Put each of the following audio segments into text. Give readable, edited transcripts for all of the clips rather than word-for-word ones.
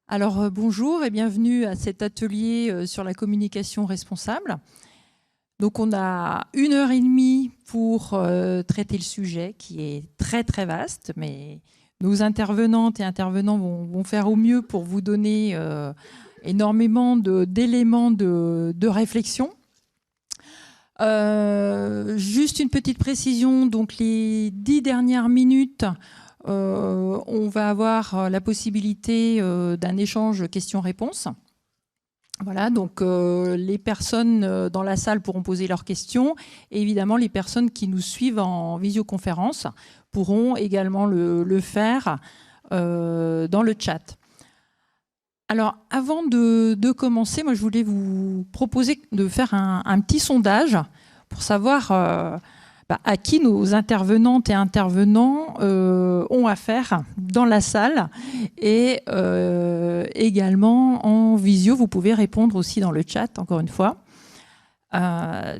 Alors bonjour et bienvenue à cet atelier sur la communication responsable. Donc on a 1h30 pour traiter le sujet qui est très très vaste, mais nos intervenantes et intervenants vont faire au mieux pour vous donner énormément d'éléments de réflexion. Juste une petite précision, donc les 10 dernières minutes, on va avoir la possibilité d'un échange questions-réponses. Voilà, donc les personnes dans la salle pourront poser leurs questions et évidemment les personnes qui nous suivent en visioconférence pourront également le faire dans le chat. Alors avant de commencer, moi je voulais vous proposer de faire un petit sondage pour savoir à qui nos intervenantes et intervenants ont affaire dans la salle et également en visio. Vous pouvez répondre aussi dans le chat, encore une fois.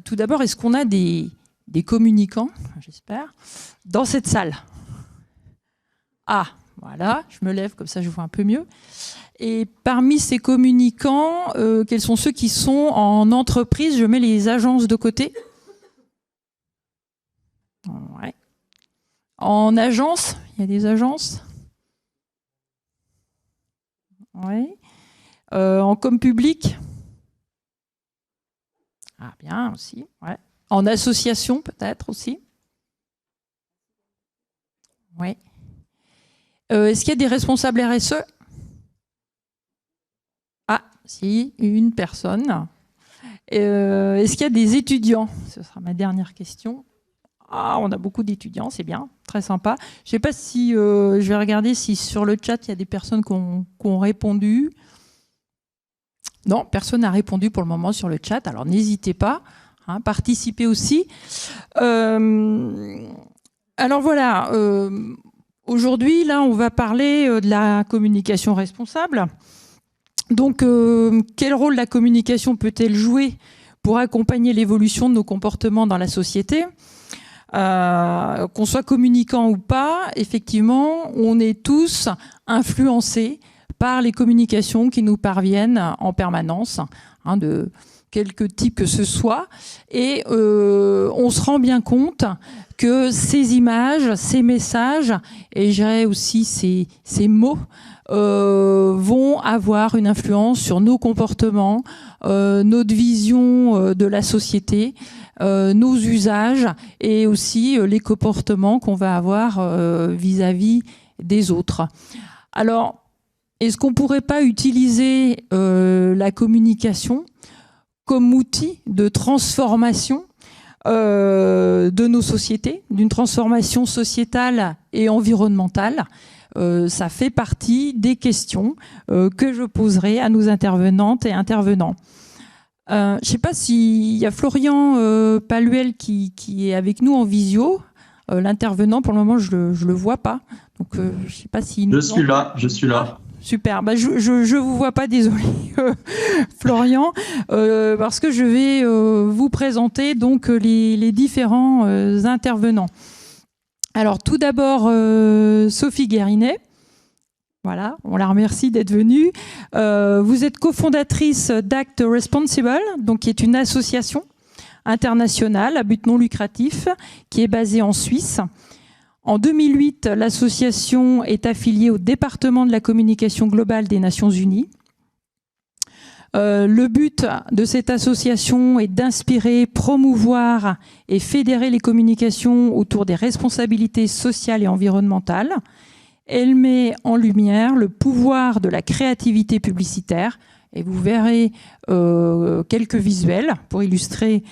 Tout d'abord, est-ce qu'on a des communicants, j'espère, dans cette salle? Ah, voilà, je me lève, comme ça je vois un peu mieux. Et parmi ces communicants, quels sont ceux qui sont en entreprise? Je mets les agences de côté. Ouais. En agence, il y a des agences. Oui. En com public. Ah bien aussi. Ouais. En association peut-être aussi. Oui. Est-ce qu'il y a des responsables RSE? Ah, si, une personne. Est-ce qu'il y a des étudiants? Ce sera ma dernière question. Ah, on a beaucoup d'étudiants, c'est bien, très sympa. Je ne sais pas si je vais regarder si sur le chat il y a des personnes qui ont répondu. Non, personne n'a répondu pour le moment sur le chat. Alors n'hésitez pas, hein, participez aussi. Alors voilà, aujourd'hui là on va parler de la communication responsable. Donc quel rôle la communication peut-elle jouer pour accompagner l'évolution de nos comportements dans la société? Qu'on soit communicant ou pas, effectivement, on est tous influencés par les communications qui nous parviennent en permanence, hein, de quelque type que ce soit. Et on se rend bien compte que ces images, ces messages, et je dirais aussi ces mots, vont avoir une influence sur nos comportements, notre vision de la société, nos usages et aussi les comportements qu'on va avoir vis-à-vis des autres. Alors, est-ce qu'on ne pourrait pas utiliser la communication comme outil de transformation de nos sociétés, d'une transformation sociétale et environnementale? Ça fait partie des questions que je poserai à nos intervenantes et intervenants. Je ne sais pas s'il y a Florian Paluel qui est avec nous en visio. L'intervenant, pour le moment, je le vois pas. Donc, je sais pas s'il nous entend. Je suis là. Ah, super. Bah, je vous vois pas, désolé, Florian, parce que je vais vous présenter donc les différents intervenants. Alors, tout d'abord, Sophie Guérinet. Voilà, on la remercie d'être venue. Vous êtes cofondatrice d'Act Responsible, donc qui est une association internationale à but non lucratif qui est basée en Suisse. En 2008, l'association est affiliée au département de la communication globale des Nations Unies. Le but de cette association est d'inspirer, promouvoir et fédérer les communications autour des responsabilités sociales et environnementales. Elle met en lumière le pouvoir de la créativité publicitaire et vous verrez quelques visuels pour illustrer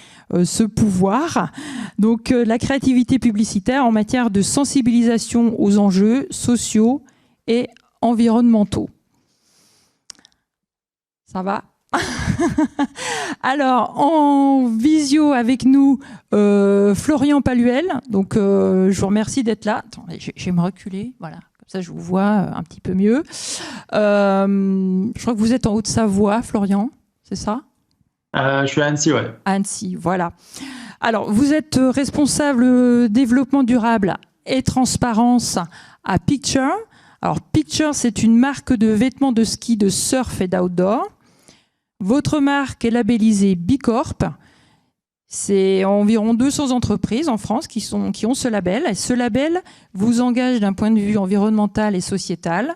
ce pouvoir. Donc la créativité publicitaire en matière de sensibilisation aux enjeux sociaux et environnementaux. Ça va? Alors, en visio avec nous, Florian Paluel. Donc, je vous remercie d'être là. Attendez, je vais me reculer. Voilà, comme ça, je vous vois un petit peu mieux. Je crois que vous êtes en Haute-Savoie, Florian, c'est ça? Je suis à Annecy, ouais. À Annecy, voilà. Alors, vous êtes responsable développement durable et transparence à Picture. Alors, Picture, c'est une marque de vêtements de ski, de surf et d'outdoor. Votre marque est labellisée Bicorp. C'est environ 200 entreprises en France qui ont ce label. Et ce label vous engage d'un point de vue environnemental et sociétal.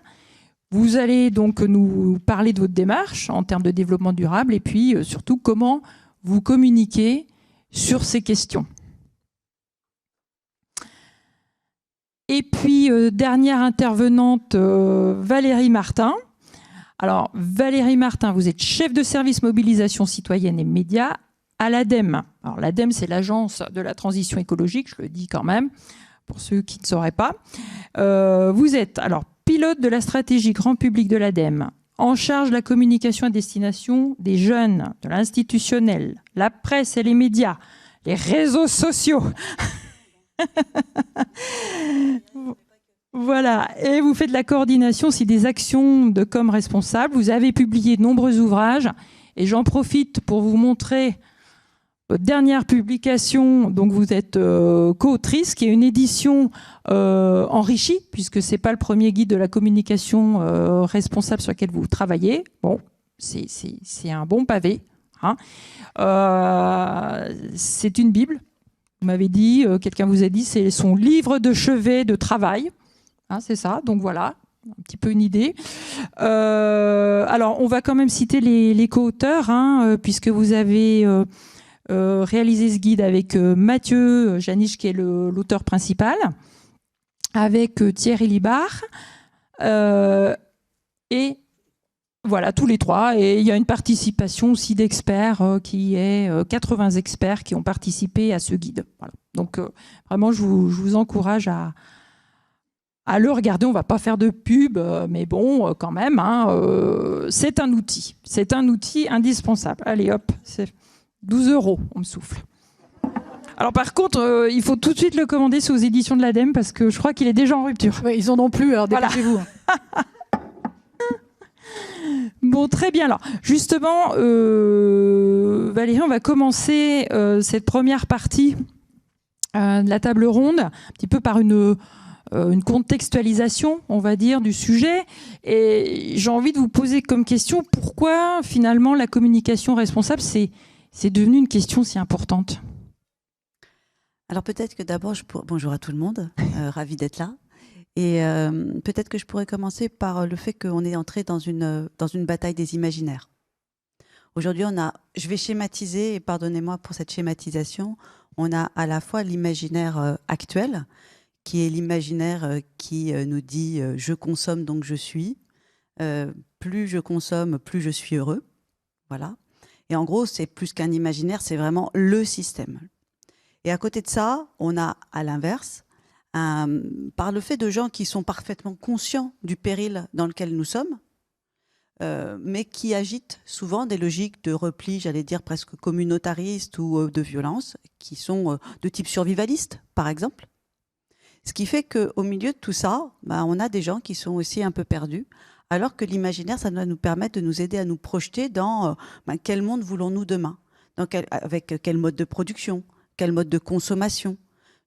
Vous allez donc nous parler de votre démarche en termes de développement durable et puis surtout comment vous communiquez sur ces questions. Et puis, dernière intervenante, Valérie Martin. Alors, Valérie Martin, vous êtes chef de service mobilisation citoyenne et médias à l'ADEME. Alors, l'ADEME, c'est l'Agence de la transition écologique, je le dis quand même, pour ceux qui ne sauraient pas. Vous êtes alors pilote de la stratégie grand public de l'ADEME, en charge de la communication à destination des jeunes, de l'institutionnel, la presse et les médias, les réseaux sociaux. Voilà, et vous faites de la coordination aussi des actions de com responsable. Vous avez publié de nombreux ouvrages et j'en profite pour vous montrer votre dernière publication. Donc vous êtes co-autrice, qui est une édition enrichie, puisque c'est pas le premier guide de la communication responsable sur lequel vous travaillez. Bon, c'est un bon pavé. Hein. C'est une Bible. Vous m'avez dit, quelqu'un vous a dit, c'est son livre de chevet de travail. Hein, c'est ça, donc voilà, un petit peu une idée. Alors, on va quand même citer les co-auteurs, hein, puisque vous avez réalisé ce guide avec Mathieu Janisch, qui est l'auteur principal, avec Thierry Libard, et voilà, tous les trois. Et il y a une participation aussi d'experts, qui est 80 experts qui ont participé à ce guide. Voilà. Donc, vraiment, je vous encourage à le regarder. On ne va pas faire de pub, mais bon, quand même, hein, c'est un outil. C'est un outil indispensable. Allez, hop, c'est 12 €, on me souffle. Alors par contre, il faut tout de suite le commander aux éditions de l'ADEME parce que je crois qu'il est déjà en rupture. Oui, ils n'en ont plus, alors dépêchez-vous. Voilà. Bon, très bien. Alors, justement, Valérie, on va commencer cette première partie de la table ronde, un petit peu par une contextualisation, on va dire, du sujet. Et j'ai envie de vous poser comme question, pourquoi finalement la communication responsable, c'est devenu une question si importante? Alors peut-être que d'abord, bonjour à tout le monde, ravi d'être là. Et peut-être que je pourrais commencer par le fait qu'on est entré dans une bataille des imaginaires. Aujourd'hui, je vais schématiser, et pardonnez-moi pour cette schématisation, on a à la fois l'imaginaire actuel, qui est l'imaginaire qui nous dit « je consomme donc je suis », plus je consomme, plus je suis heureux. Voilà. Et en gros, c'est plus qu'un imaginaire, c'est vraiment le système. Et à côté de ça, on a à l'inverse, par le fait de gens qui sont parfaitement conscients du péril dans lequel nous sommes, mais qui agitent souvent des logiques de repli, j'allais dire presque communautaristes ou de violence, qui sont de type survivaliste, par exemple. Ce qui fait qu'au milieu de tout ça, on a des gens qui sont aussi un peu perdus, alors que l'imaginaire, ça doit nous permettre de nous aider à nous projeter dans quel monde voulons-nous demain, avec quel mode de production, quel mode de consommation,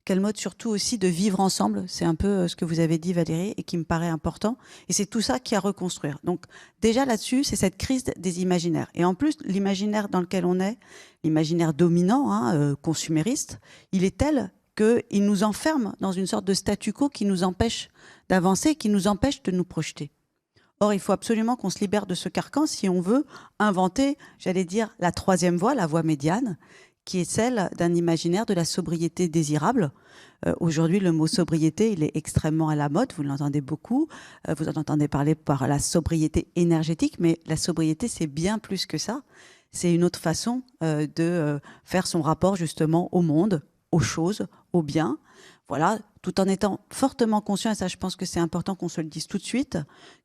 quel mode surtout aussi de vivre ensemble. C'est un peu ce que vous avez dit, Valérie, et qui me paraît important. Et c'est tout ça qui a à reconstruire. Donc déjà là-dessus, c'est cette crise des imaginaires. Et en plus, l'imaginaire dans lequel on est, l'imaginaire dominant, consumériste, il est tel qu'il nous enferme dans une sorte de statu quo qui nous empêche d'avancer, qui nous empêche de nous projeter. Or, il faut absolument qu'on se libère de ce carcan si on veut inventer, j'allais dire, la troisième voie, la voie médiane, qui est celle d'un imaginaire de la sobriété désirable. Aujourd'hui, le mot sobriété, il est extrêmement à la mode, vous l'entendez beaucoup, vous en entendez parler par la sobriété énergétique, mais la sobriété, c'est bien plus que ça. C'est une autre façon de faire son rapport justement au monde, aux choses, aux biens. Voilà, tout en étant fortement conscient, et ça je pense que c'est important qu'on se le dise tout de suite,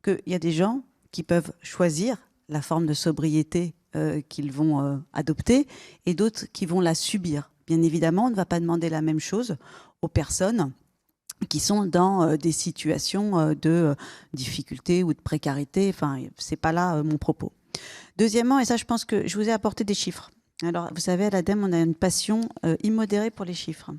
qu'il y a des gens qui peuvent choisir la forme de sobriété qu'ils vont adopter et d'autres qui vont la subir. Bien évidemment, on ne va pas demander la même chose aux personnes qui sont dans des situations de difficulté ou de précarité. Enfin, c'est pas là mon propos. Deuxièmement, et ça je pense que je vous ai apporté des chiffres. Alors, vous savez, à l'ADEME, on a une passion immodérée pour les chiffres.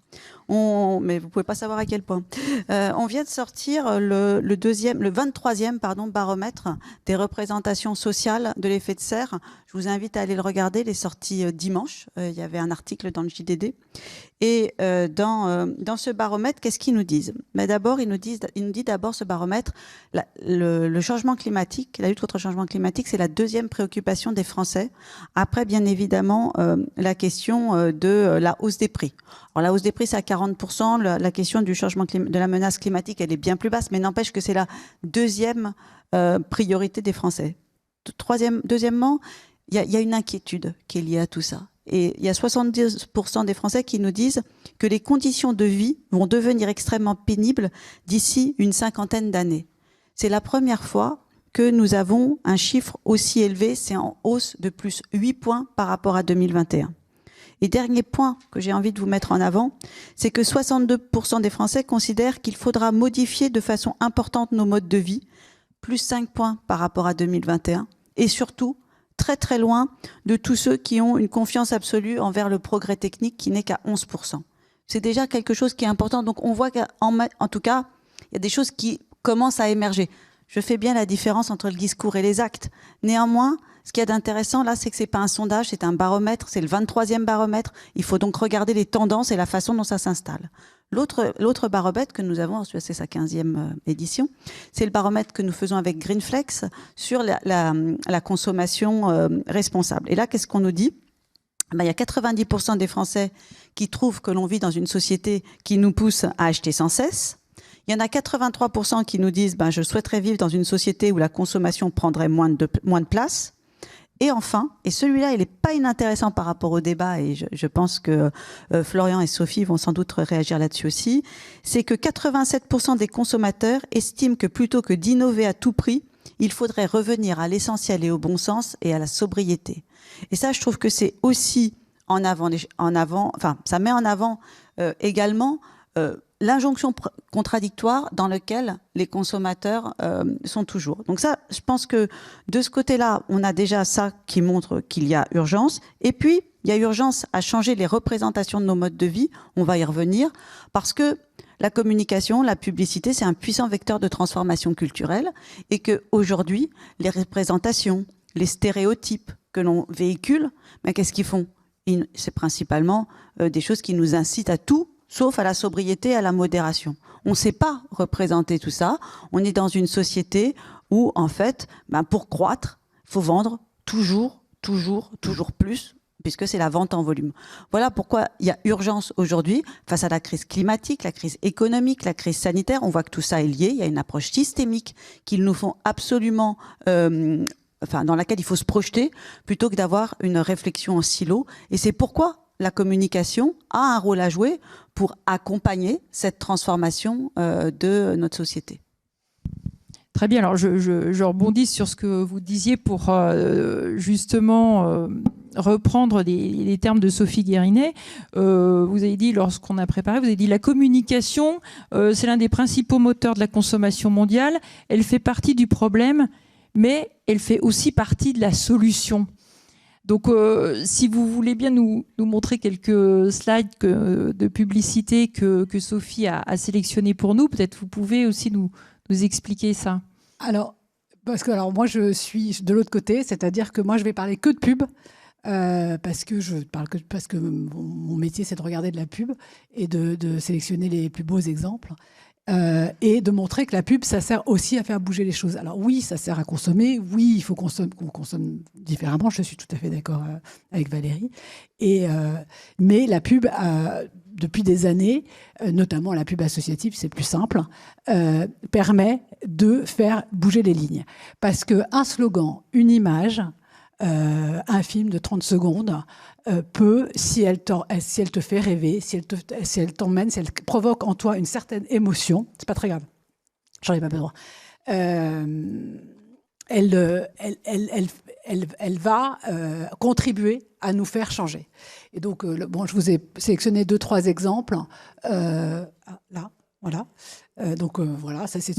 Mais vous ne pouvez pas savoir à quel point. On vient de sortir le 23e baromètre des représentations sociales de l'effet de serre. Je vous invite à aller le regarder. Il est sorti dimanche. Il y avait un article dans le JDD. Et dans ce baromètre, qu'est-ce qu'ils nous disent ? D'abord, il nous dit d'abord ce baromètre, le changement climatique, la lutte contre le changement climatique, c'est la deuxième préoccupation des Français. Après, bien évidemment, la question de la hausse des prix. Alors, la hausse des prix, c'est à 40%. La question du changement de la menace climatique, elle est bien plus basse, mais n'empêche que c'est la deuxième priorité des Français. Deuxièmement, il y a une inquiétude qui est liée à tout ça. Et il y a 70% des Français qui nous disent que les conditions de vie vont devenir extrêmement pénibles d'ici une cinquantaine d'années. C'est la première fois que nous avons un chiffre aussi élevé, c'est en hausse de plus 8 points par rapport à 2021. Et dernier point que j'ai envie de vous mettre en avant, c'est que 62% des Français considèrent qu'il faudra modifier de façon importante nos modes de vie, plus 5 points par rapport à 2021, et surtout très très loin de tous ceux qui ont une confiance absolue envers le progrès technique qui n'est qu'à 11%. C'est déjà quelque chose qui est important, donc on voit qu'en tout cas, il y a des choses qui commencent à émerger. Je fais bien la différence entre le discours et les actes. Néanmoins, ce qu'il y a d'intéressant là, c'est que c'est pas un sondage, c'est un baromètre, c'est le 23e baromètre. Il faut donc regarder les tendances et la façon dont ça s'installe. L'autre baromètre que nous avons, c'est sa 15e édition, c'est le baromètre que nous faisons avec Greenflex sur la consommation responsable. Et là, qu'est-ce qu'on nous dit ? Il y a 90% des Français qui trouvent que l'on vit dans une société qui nous pousse à acheter sans cesse. Il y en a 83% qui nous disent je souhaiterais vivre dans une société où la consommation prendrait moins de place. Et enfin, et celui-là, il n'est pas inintéressant par rapport au débat, et je pense que Florian et Sophie vont sans doute réagir là-dessus aussi, c'est que 87% des consommateurs estiment que plutôt que d'innover à tout prix, il faudrait revenir à l'essentiel et au bon sens et à la sobriété. Et ça, je trouve que c'est aussi ça met en avant également l'injonction contradictoire dans laquelle les consommateurs sont toujours. Donc ça, je pense que de ce côté-là, on a déjà ça qui montre qu'il y a urgence. Et puis, il y a urgence à changer les représentations de nos modes de vie. On va y revenir parce que la communication, la publicité, c'est un puissant vecteur de transformation culturelle et que aujourd'hui, les représentations, les stéréotypes que l'on véhicule, qu'est-ce qu'ils font ? C'est principalement des choses qui nous incitent à tout, sauf à la sobriété et à la modération. On ne sait pas représenter tout ça. On est dans une société où, en fait, pour croître, il faut vendre toujours plus, puisque c'est la vente en volume. Voilà pourquoi il y a urgence aujourd'hui, face à la crise climatique, la crise économique, la crise sanitaire. On voit que tout ça est lié. Il y a une approche systémique qu'il nous faut absolument... dans laquelle il faut se projeter, plutôt que d'avoir une réflexion en silo. Et c'est pourquoi la communication a un rôle à jouer pour accompagner cette transformation de notre société. Très bien, alors je rebondis sur ce que vous disiez pour justement reprendre les termes de Sophie Guérinet. Vous avez dit, lorsqu'on a préparé, vous avez dit la communication, c'est l'un des principaux moteurs de la consommation mondiale. Elle fait partie du problème, mais elle fait aussi partie de la solution. Donc, si vous voulez bien nous montrer quelques slides de publicité que Sophie a sélectionné pour nous, peut-être vous pouvez aussi nous expliquer ça. Alors moi, je suis de l'autre côté, c'est-à-dire que moi, je vais parler que de pub, parce que mon métier, c'est de regarder de la pub et de sélectionner les plus beaux exemples. et de montrer que la pub, ça sert aussi à faire bouger les choses. Alors oui, ça sert à consommer, oui, il faut qu'on consomme différemment, je suis tout à fait d'accord avec Valérie, mais la pub, depuis des années, notamment la pub associative, c'est plus simple, permet de faire bouger les lignes. Parce qu'un slogan, une image, un film de 30 secondes peut, si elle te fait rêver, si elle t'emmène, si elle provoque en toi une certaine émotion, c'est pas très grave, j'en ai pas besoin, elle va contribuer à nous faire changer. Et donc, je vous ai sélectionné 2-3 exemples. Là, voilà. Voilà, ça c'est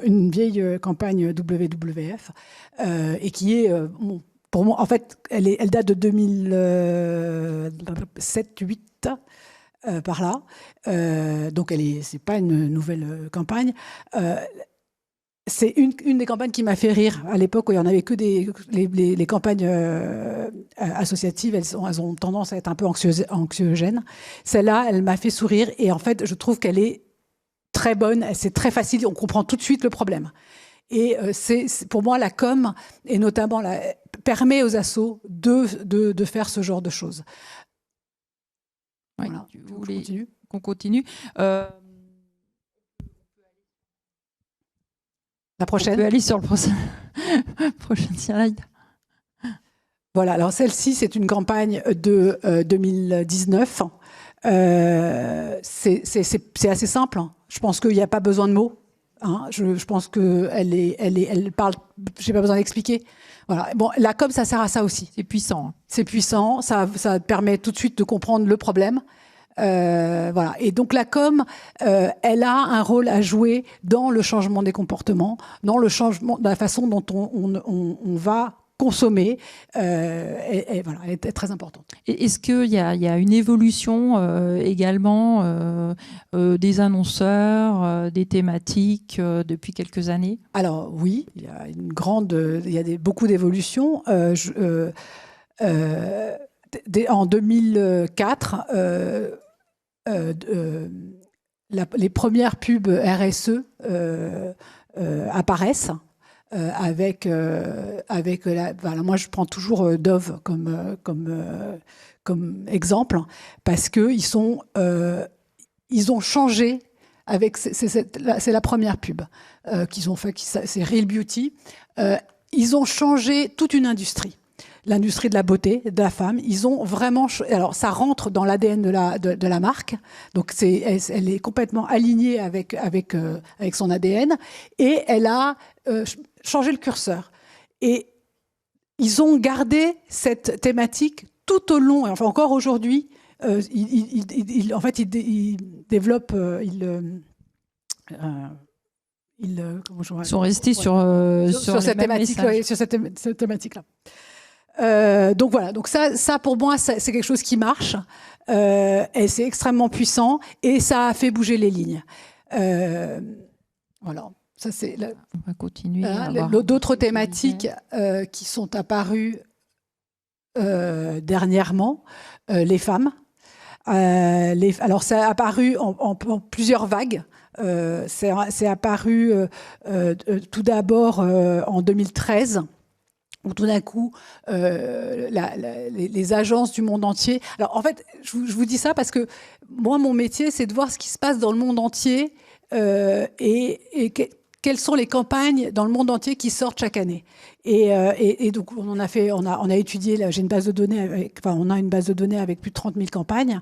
une vieille campagne WWF et qui est... pour moi, en fait, elle date de 2007-2008, par là. Donc, c'est pas une nouvelle campagne. C'est une des campagnes qui m'a fait rire à l'époque où il n'y en avait que les campagnes associatives, elles ont tendance à être un peu anxiogènes. Celle-là, elle m'a fait sourire et en fait, je trouve qu'elle est très bonne, c'est très facile, on comprend tout de suite le problème. Et pour moi, la com, et notamment, permet aux assos de faire ce genre de choses. Ouais, voilà. Vous voulez qu'on continue La prochaine. On peut aller sur le prochain slide. Voilà, alors celle-ci, c'est une campagne de 2019. C'est assez simple. Je pense qu'il n'y a pas besoin de mots. Hein. Je pense qu'elle parle, je n'ai pas besoin d'expliquer. Voilà. Bon, la com, ça sert à ça aussi. C'est puissant. C'est puissant, ça permet tout de suite de comprendre le problème. Voilà. Et donc la com, elle a un rôle à jouer dans le changement des comportements, dans le changement de la façon dont on va consommer. Et voilà, elle est très importante. Est-ce qu'il y a une évolution également des annonceurs, des thématiques depuis quelques années? Alors oui, il y a beaucoup d'évolutions. En 2004, les premières pubs RSE apparaissent avec voilà, moi je prends toujours Dove comme exemple parce que ils ont changé avec c'est la première pub qu'ils ont fait, c'est Real Beauty. Ils ont changé toute une industrie. L'industrie de la beauté, de la femme, ils ont vraiment... Alors, ça rentre dans l'ADN de la marque, donc elle est complètement alignée avec son ADN, et elle a changé le curseur. Et ils ont gardé cette thématique tout au long, et enfin encore aujourd'hui, ils développent... ils sont restés sur cette thématique, oui, sur cette thématique-là. Donc voilà, donc ça pour moi c'est quelque chose qui marche et c'est extrêmement puissant et ça a fait bouger les lignes. Voilà, ça c'est. On va continuer. D'autres thématiques qui sont apparues dernièrement, les femmes. Alors ça a apparu en plusieurs vagues. C'est apparu tout d'abord en 2013. Où tout d'un coup, les agences du monde entier... Alors, en fait, je vous dis ça parce que moi, mon métier, c'est de voir ce qui se passe dans le monde entier et quelles sont les campagnes dans le monde entier qui sortent chaque année. Et donc, on a étudié, j'ai une base de données, on a une base de données avec plus de 30 000 campagnes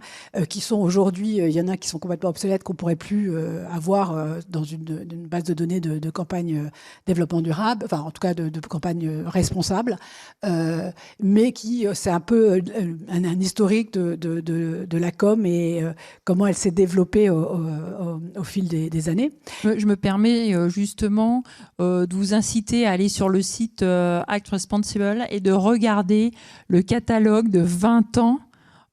qui sont aujourd'hui, il y en a qui sont complètement obsolètes, qu'on ne pourrait plus avoir dans une base de données de campagnes développement durable, enfin en tout cas de campagnes responsables, mais qui, c'est un peu un historique de la com et comment elle s'est développée au fil des années. Je me permets justement de vous inciter à aller sur le site Act Responsible et de regarder le catalogue de 20 ans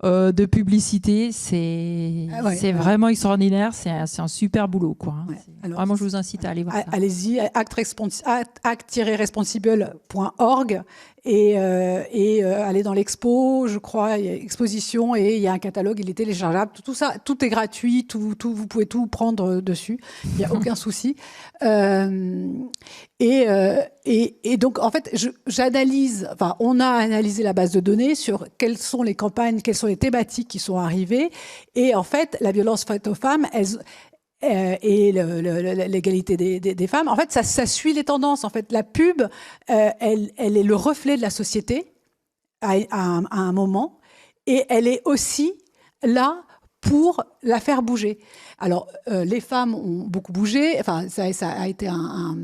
de publicité. C'est vraiment extraordinaire. C'est un super boulot, quoi. Ouais. Alors, vraiment, je vous incite à aller voir ça. Allez-y, act-responsible.org et aller dans l'expo, je crois, il y a exposition et il y a un catalogue, il est téléchargeable, tout ça, tout est gratuit, vous pouvez tout prendre dessus, il n'y a aucun souci. Et donc, en fait, on a analysé la base de données sur quelles sont les campagnes, quelles sont les thématiques qui sont arrivées. Et en fait, la violence faite aux femmes, et l'égalité des femmes, en fait, ça suit les tendances. En fait, la pub, elle est le reflet de la société à un moment, et elle est aussi là pour la faire bouger. Alors, les femmes ont beaucoup bougé. Enfin, ça a été un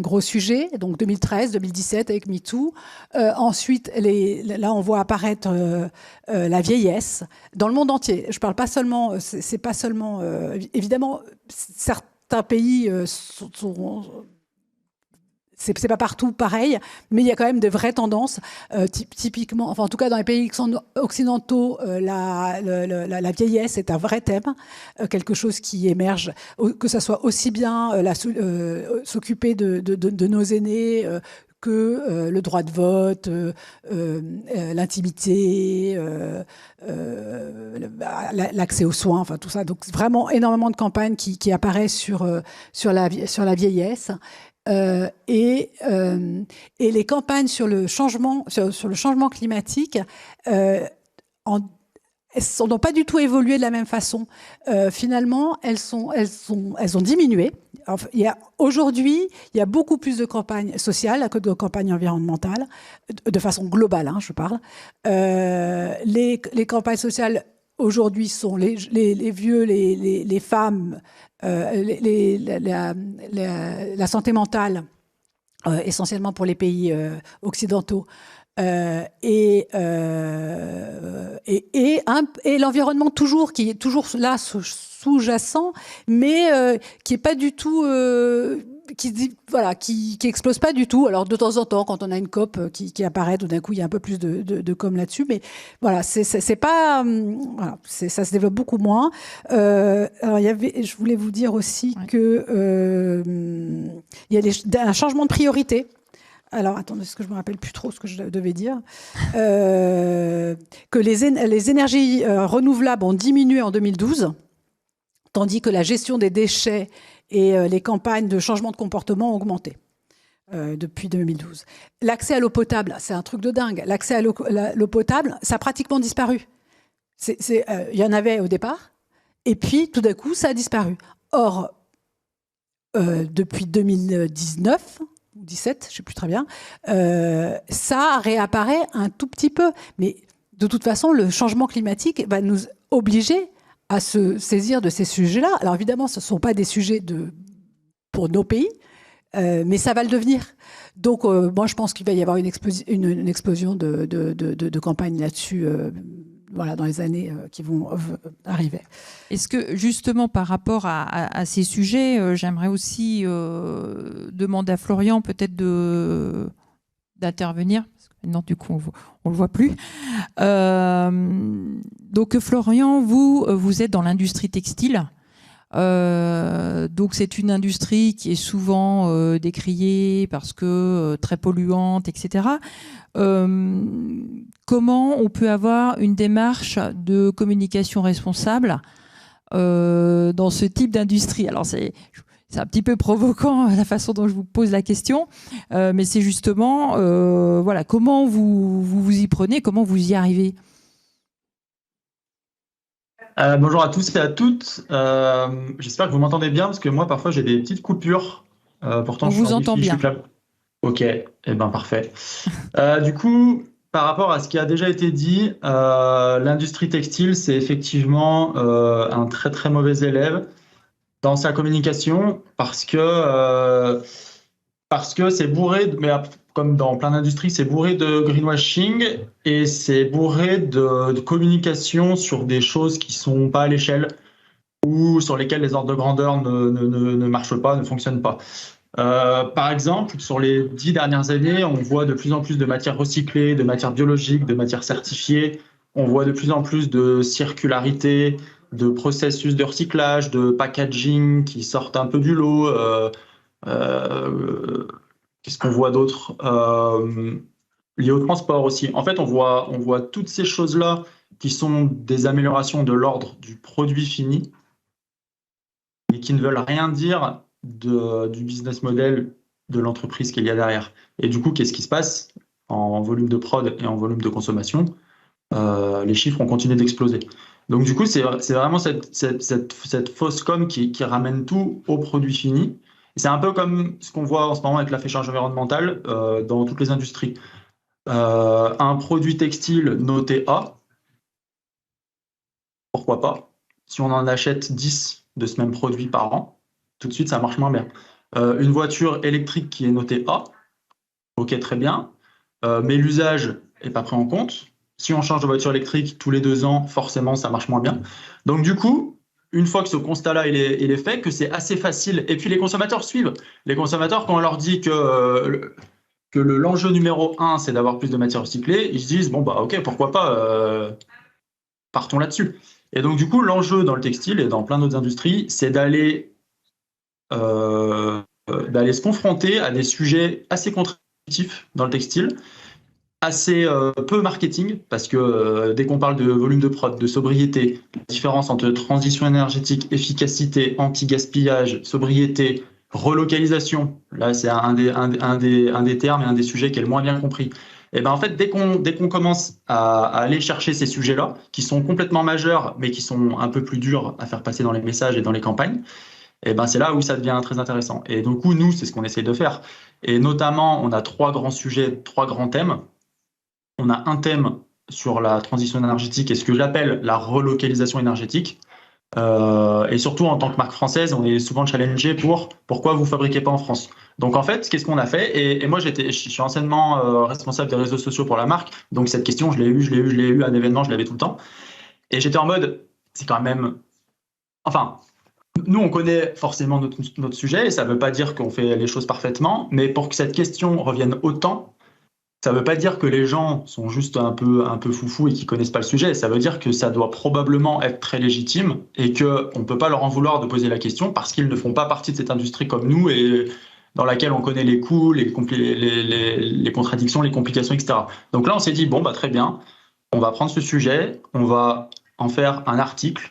gros sujet. Donc, 2013, 2017 avec MeToo. Ensuite, là, on voit apparaître la vieillesse dans le monde entier. Je parle pas seulement. C'est pas seulement. Évidemment, certains pays c'est pas partout pareil, mais il y a quand même de vraies tendances. Typiquement, enfin en tout cas dans les pays occidentaux, la vieillesse est un vrai thème, quelque chose qui émerge, que ça soit aussi bien s'occuper de nos aînés que le droit de vote, l'intimité, l'accès aux soins, enfin tout ça. Donc vraiment énormément de campagnes qui apparaissent sur la vieillesse. Et les campagnes sur le changement climatique n'ont pas du tout évolué de la même façon. Finalement, elles ont diminué. Enfin, aujourd'hui, il y a beaucoup plus de campagnes sociales que de campagnes environnementales, de façon globale, je parle. Les campagnes sociales aujourd'hui sont les vieux, les femmes, la santé mentale, essentiellement pour les pays occidentaux, et l'environnement qui est toujours là sous-jacent, mais qui est pas du tout qui explose pas du tout. Alors de temps en temps, quand on a une COP qui apparaît, tout d'un coup il y a un peu plus de com là-dessus, mais voilà, c'est pas voilà, ça se développe beaucoup moins. Alors je voulais vous dire aussi que il y a un changement de priorité. Alors, attendez, est-ce que je me rappelle plus trop ce que je devais dire, que les énergies renouvelables ont diminué en 2012, tandis que la gestion des déchets et les campagnes de changement de comportement ont augmenté depuis 2012. L'accès à l'eau potable, c'est un truc de dingue. L'accès à l'eau potable, ça a pratiquement disparu. Il y en avait au départ, et puis tout d'un coup, ça a disparu. Or, depuis 2019... 17, je ne sais plus très bien, ça réapparaît un tout petit peu. Mais de toute façon, le changement climatique va nous obliger à se saisir de ces sujets-là. Alors évidemment, ce ne sont pas des sujets pour nos pays, mais ça va le devenir. Donc moi, je pense qu'il va y avoir une explosion de campagnes là-dessus voilà, dans les années qui vont arriver. Est-ce que justement par rapport à ces sujets, j'aimerais aussi demander à Florian peut-être d'intervenir, parce que maintenant du coup on le voit plus. Donc Florian, vous êtes dans l'industrie textile. Donc c'est une industrie qui est souvent décriée parce que très polluante, etc. Comment on peut avoir une démarche de communication responsable dans ce type d'industrie? Alors c'est un petit peu provoquant la façon dont je vous pose la question, mais c'est justement voilà, comment vous y prenez, comment vous y arrivez? Bonjour à tous et à toutes. J'espère que vous m'entendez bien parce que moi parfois j'ai des petites coupures. Pourtant, on vous entend bien. Ok, eh ben parfait. Du coup, par rapport à ce qui a déjà été dit, l'industrie textile, c'est effectivement un très très mauvais élève dans sa communication parce que c'est bourré, mais comme dans plein d'industries, c'est bourré de greenwashing et c'est bourré de communication sur des choses qui sont pas à l'échelle ou sur lesquelles les ordres de grandeur ne marchent pas, ne fonctionnent pas. Par exemple, sur les 10 dernières années, on voit de plus en plus de matières recyclées, de matières biologiques, de matières certifiées. On voit de plus en plus de circularité, de processus de recyclage, de packaging qui sortent un peu du lot. Qu'est-ce qu'on voit d'autre lié au transport aussi. En fait, on voit toutes ces choses-là qui sont des améliorations de l'ordre du produit fini et qui ne veulent rien dire du business model de l'entreprise qu'il y a derrière. Et du coup, qu'est-ce qui se passe en volume de prod et en volume de consommation? Les chiffres ont continué d'exploser. Donc du coup, c'est vraiment cette fausse com qui ramène tout au produit fini. C'est un peu comme ce qu'on voit en ce moment avec l'affichage environnemental dans toutes les industries. Un produit textile noté A, pourquoi pas? Si on en achète 10 de ce même produit par an, tout de suite, ça marche moins bien. Une voiture électrique qui est notée A, ok, très bien, mais l'usage n'est pas pris en compte. Si on change de voiture électrique tous les 2 ans, forcément, ça marche moins bien. Donc du coup, une fois que ce constat-là il est fait, que c'est assez facile, et puis les consommateurs suivent. Les consommateurs, quand on leur dit que l'enjeu numéro 1, c'est d'avoir plus de matières recyclées, ils se disent, bon, bah ok, pourquoi pas, partons là-dessus. Et donc, du coup, l'enjeu dans le textile et dans plein d'autres industries, c'est d'aller se confronter à des sujets assez contre-intuitifs dans le textile, assez peu marketing, parce que dès qu'on parle de volume de prod, de sobriété, la différence entre transition énergétique, efficacité, anti-gaspillage, sobriété, relocalisation, là c'est un des termes et un des sujets qui est le moins bien compris. Et ben en fait, dès qu'on commence à aller chercher ces sujets-là, qui sont complètement majeurs, mais qui sont un peu plus durs à faire passer dans les messages et dans les campagnes, et ben c'est là où ça devient très intéressant. Et du coup, nous, c'est ce qu'on essaye de faire. Et notamment, on a 3 grands sujets, 3 grands thèmes. On a un thème sur la transition énergétique et ce que j'appelle la relocalisation énergétique. Et surtout, en tant que marque française, on est souvent challengé pour pourquoi vous fabriquez pas en France. Donc en fait, qu'est-ce qu'on a fait? Et moi, je suis anciennement responsable des réseaux sociaux pour la marque. Donc cette question, je l'ai eu à un événement, je l'avais tout le temps. Et j'étais en mode, c'est quand même... Enfin, nous, on connaît forcément notre sujet et ça ne veut pas dire qu'on fait les choses parfaitement. Mais pour que cette question revienne autant, ça ne veut pas dire que les gens sont juste un peu foufous et qu'ils ne connaissent pas le sujet. Ça veut dire que ça doit probablement être très légitime et qu'on ne peut pas leur en vouloir de poser la question parce qu'ils ne font pas partie de cette industrie comme nous et dans laquelle on connaît les coûts, les contradictions, les complications, etc. Donc là, on s'est dit, bon, bah, très bien, on va prendre ce sujet, on va en faire un article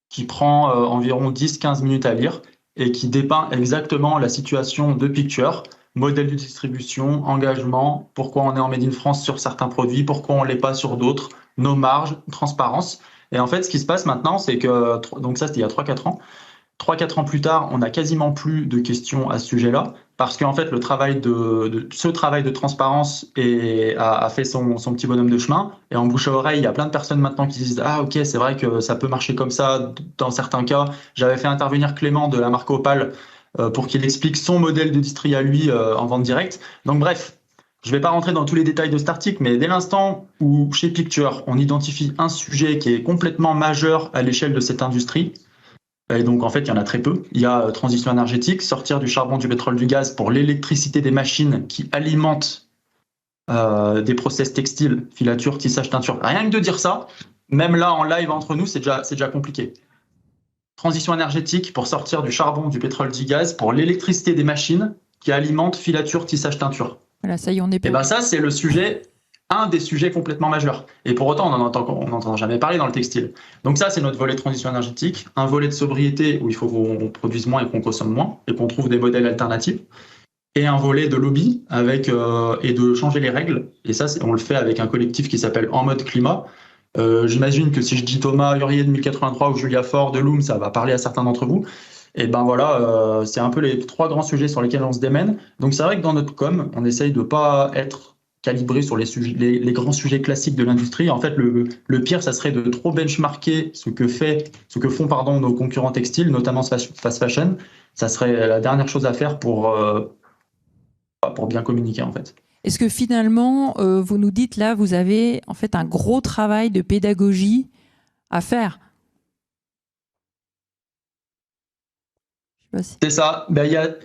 qui prend environ 10-15 minutes à lire et qui dépeint exactement la situation de Picture, modèle de distribution, engagement, pourquoi on est en Made in France sur certains produits, pourquoi on ne l'est pas sur d'autres, nos marges, transparence. Et en fait, ce qui se passe maintenant, c'est que, donc ça c'était il y a 3-4 ans, 3-4 ans plus tard, on n'a quasiment plus de questions à ce sujet-là, parce qu'en fait, ce travail de transparence a fait son petit bonhomme de chemin, et en bouche à oreille, il y a plein de personnes maintenant qui disent « Ah ok, c'est vrai que ça peut marcher comme ça dans certains cas. » J'avais fait intervenir Clément de la marque Opal pour qu'il explique son modèle de distri à lui en vente directe. Donc bref, je ne vais pas rentrer dans tous les détails de cet article, mais dès l'instant où chez Picture, on identifie un sujet qui est complètement majeur à l'échelle de cette industrie, et donc en fait il y en a très peu, il y a transition énergétique, sortir du charbon, du pétrole, du gaz pour l'électricité des machines qui alimentent des process textiles, filature, tissage, teinture. Rien que de dire ça, même là en live entre nous, c'est déjà compliqué. Transition énergétique pour sortir du charbon, du pétrole, du gaz, pour l'électricité des machines qui alimentent filature, tissage, teinture. Voilà, ça y est, on est pas. Et ben ça, c'est le sujet, un des sujets complètement majeurs. Et pour autant, on n'entend jamais parler dans le textile. Donc ça, c'est notre volet de transition énergétique, un volet de sobriété où il faut qu'on produise moins et qu'on consomme moins et qu'on trouve des modèles alternatifs. Et un volet de lobby et de changer les règles. Et ça, on le fait avec un collectif qui s'appelle En Mode Climat. J'imagine que si je dis Thomas Hurier de 1083 ou Julia Faure de Loom, ça va parler à certains d'entre vous. Et ben voilà, c'est un peu les 3 grands sujets sur lesquels on se démène. Donc c'est vrai que dans notre com, on essaye de ne pas être calibré sur les grands sujets classiques de l'industrie. En fait, le pire, ça serait de trop benchmarker ce que font nos concurrents textiles, notamment fast fashion. Ça serait la dernière chose à faire pour bien communiquer en fait. Est-ce que finalement, vous nous dites là, vous avez en fait un gros travail de pédagogie à faire? C'est ça.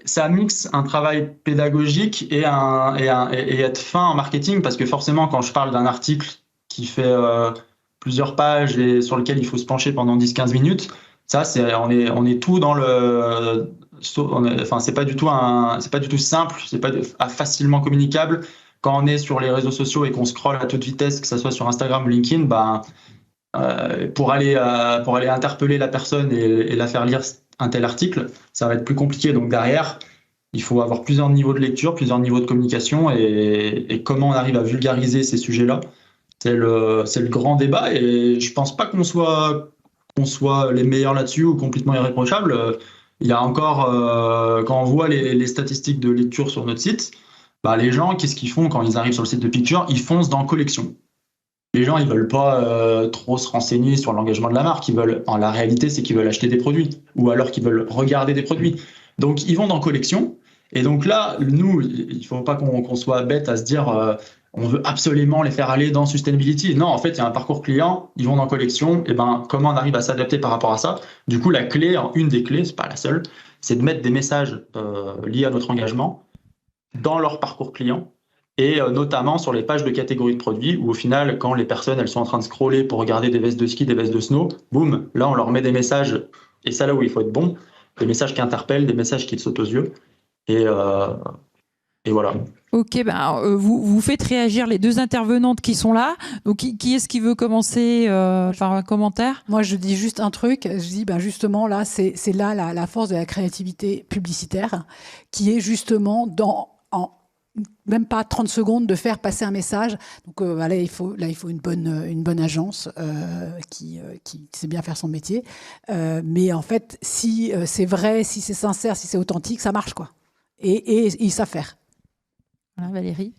Ça mixe un travail pédagogique et être fin en marketing, parce que forcément, quand je parle d'un article qui fait plusieurs pages et sur lequel il faut se pencher pendant 10-15 minutes, ça, on est tout dans enfin, c'est pas du tout simple, c'est pas facilement communicable. Quand on est sur les réseaux sociaux et qu'on scrolle à toute vitesse, que ce soit sur Instagram ou LinkedIn, pour aller interpeller la personne et la faire lire un tel article, ça va être plus compliqué. Donc derrière, il faut avoir plusieurs niveaux de lecture, plusieurs niveaux de communication, et comment on arrive à vulgariser ces sujets-là, c'est le grand débat. Et je pense pas qu'on soit les meilleurs là-dessus ou complètement irréprochables. Il y a encore, quand on voit les statistiques de lecture sur notre site, les gens, qu'est-ce qu'ils font quand ils arrivent sur le site de Picture? Ils foncent dans collection. Les gens, ils veulent pas trop se renseigner sur l'engagement de la marque. La réalité, c'est qu'ils veulent acheter des produits, ou alors qu'ils veulent regarder des produits. Donc, ils vont dans collection. Et donc là, nous, il faut pas qu'on soit bête à se dire on veut absolument les faire aller dans sustainability. Non, en fait, il y a un parcours client, ils vont dans collection. Et comment on arrive à s'adapter par rapport à ça? Du coup, une des clés, c'est pas la seule, c'est de mettre des messages liés à notre engagement dans leur parcours client, et notamment sur les pages de catégories de produits, où au final, quand les personnes elles sont en train de scroller pour regarder des vestes de ski, des vestes de snow, boum, là on leur met des messages, et ça là où il faut être bon, des messages qui interpellent, des messages qui te sautent aux yeux, et voilà. Ok, vous faites réagir les deux intervenantes qui sont là. Donc, qui est-ce qui veut commencer par un commentaire? Moi, je dis juste un truc. Je dis, justement, là, c'est là la force de la créativité publicitaire, qui est justement en même pas 30 secondes de faire passer un message. Donc là, il faut une bonne agence qui sait bien faire son métier. Mais en fait, si c'est vrai, si c'est sincère, si c'est authentique, ça marche, quoi. Et ils savent faire. Voilà, Valérie.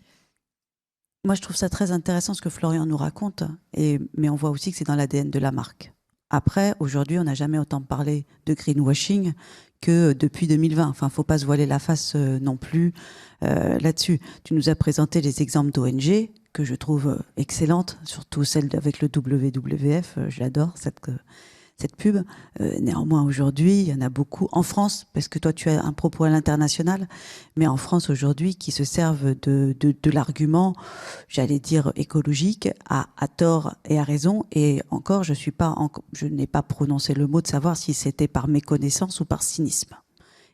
Moi, je trouve ça très intéressant ce que Florian nous raconte, mais on voit aussi que c'est dans l'ADN de la marque. Après, aujourd'hui, on n'a jamais autant parlé de greenwashing que depuis 2020. Enfin, faut pas se voiler la face non plus là-dessus. Tu nous as présenté les exemples d'ONG que je trouve excellentes, surtout celle avec le WWF. Je l'adore, cette pub. Néanmoins, aujourd'hui, il y en a beaucoup en France, parce que toi, tu as un propos à l'international, mais en France aujourd'hui, qui se servent de l'argument, j'allais dire écologique, à tort et à raison. Et encore, je n'ai pas prononcé le mot de savoir si c'était par méconnaissance ou par cynisme.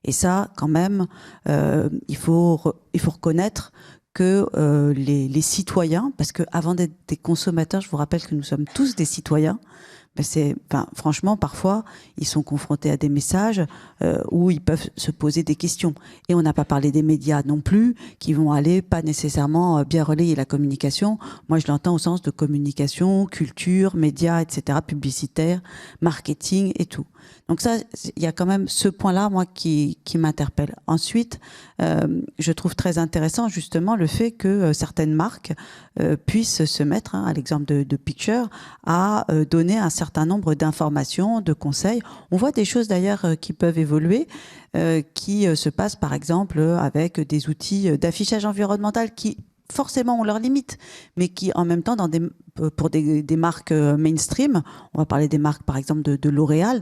Et ça, quand même, il faut reconnaître que les citoyens, parce que avant d'être des consommateurs, je vous rappelle que nous sommes tous des citoyens. Franchement, parfois, ils sont confrontés à des messages où ils peuvent se poser des questions. Et on n'a pas parlé des médias non plus, qui vont aller pas nécessairement bien relayer la communication. Moi, je l'entends au sens de communication, culture, médias, etc., publicitaire, marketing et tout. Donc ça, il y a quand même ce point-là, moi, qui m'interpelle. Ensuite, je trouve très intéressant justement le fait que certaines marques puissent se mettre, à l'exemple de Picture, à donner un certain nombre d'informations, de conseils. On voit des choses d'ailleurs qui peuvent évoluer, qui se passent par exemple avec des outils d'affichage environnemental qui forcément ont leurs limites, mais qui en même temps, pour des marques mainstream, on va parler des marques par exemple de L'Oréal,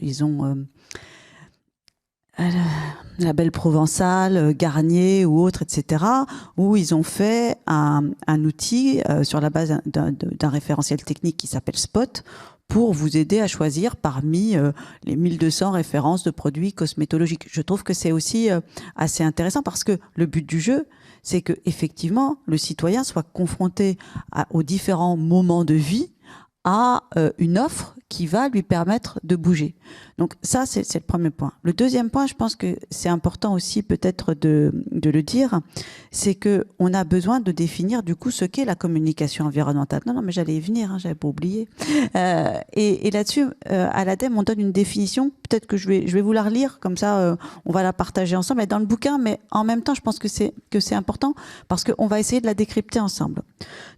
ils ont la Belle Provençale, Garnier ou autres, etc., où ils ont fait un outil sur la base d'un référentiel technique qui s'appelle Spot, pour vous aider à choisir parmi les 1200 références de produits cosmétologiques. Je trouve que c'est aussi assez intéressant, parce que le but du jeu, c'est que effectivement le citoyen soit confronté aux différents moments de vie à une offre qui va lui permettre de bouger. Donc ça, c'est le premier point. Le deuxième point, je pense que c'est important aussi peut-être de le dire, c'est que on a besoin de définir du coup ce qu'est la communication environnementale. Non, mais j'allais y venir, j'avais pas oublié. Et là-dessus, à l'ADEME, on donne une définition. Peut-être que je vais vous la relire, comme ça, on va la partager ensemble. Elle est dans le bouquin, mais en même temps, je pense que c'est important, parce qu'on va essayer de la décrypter ensemble.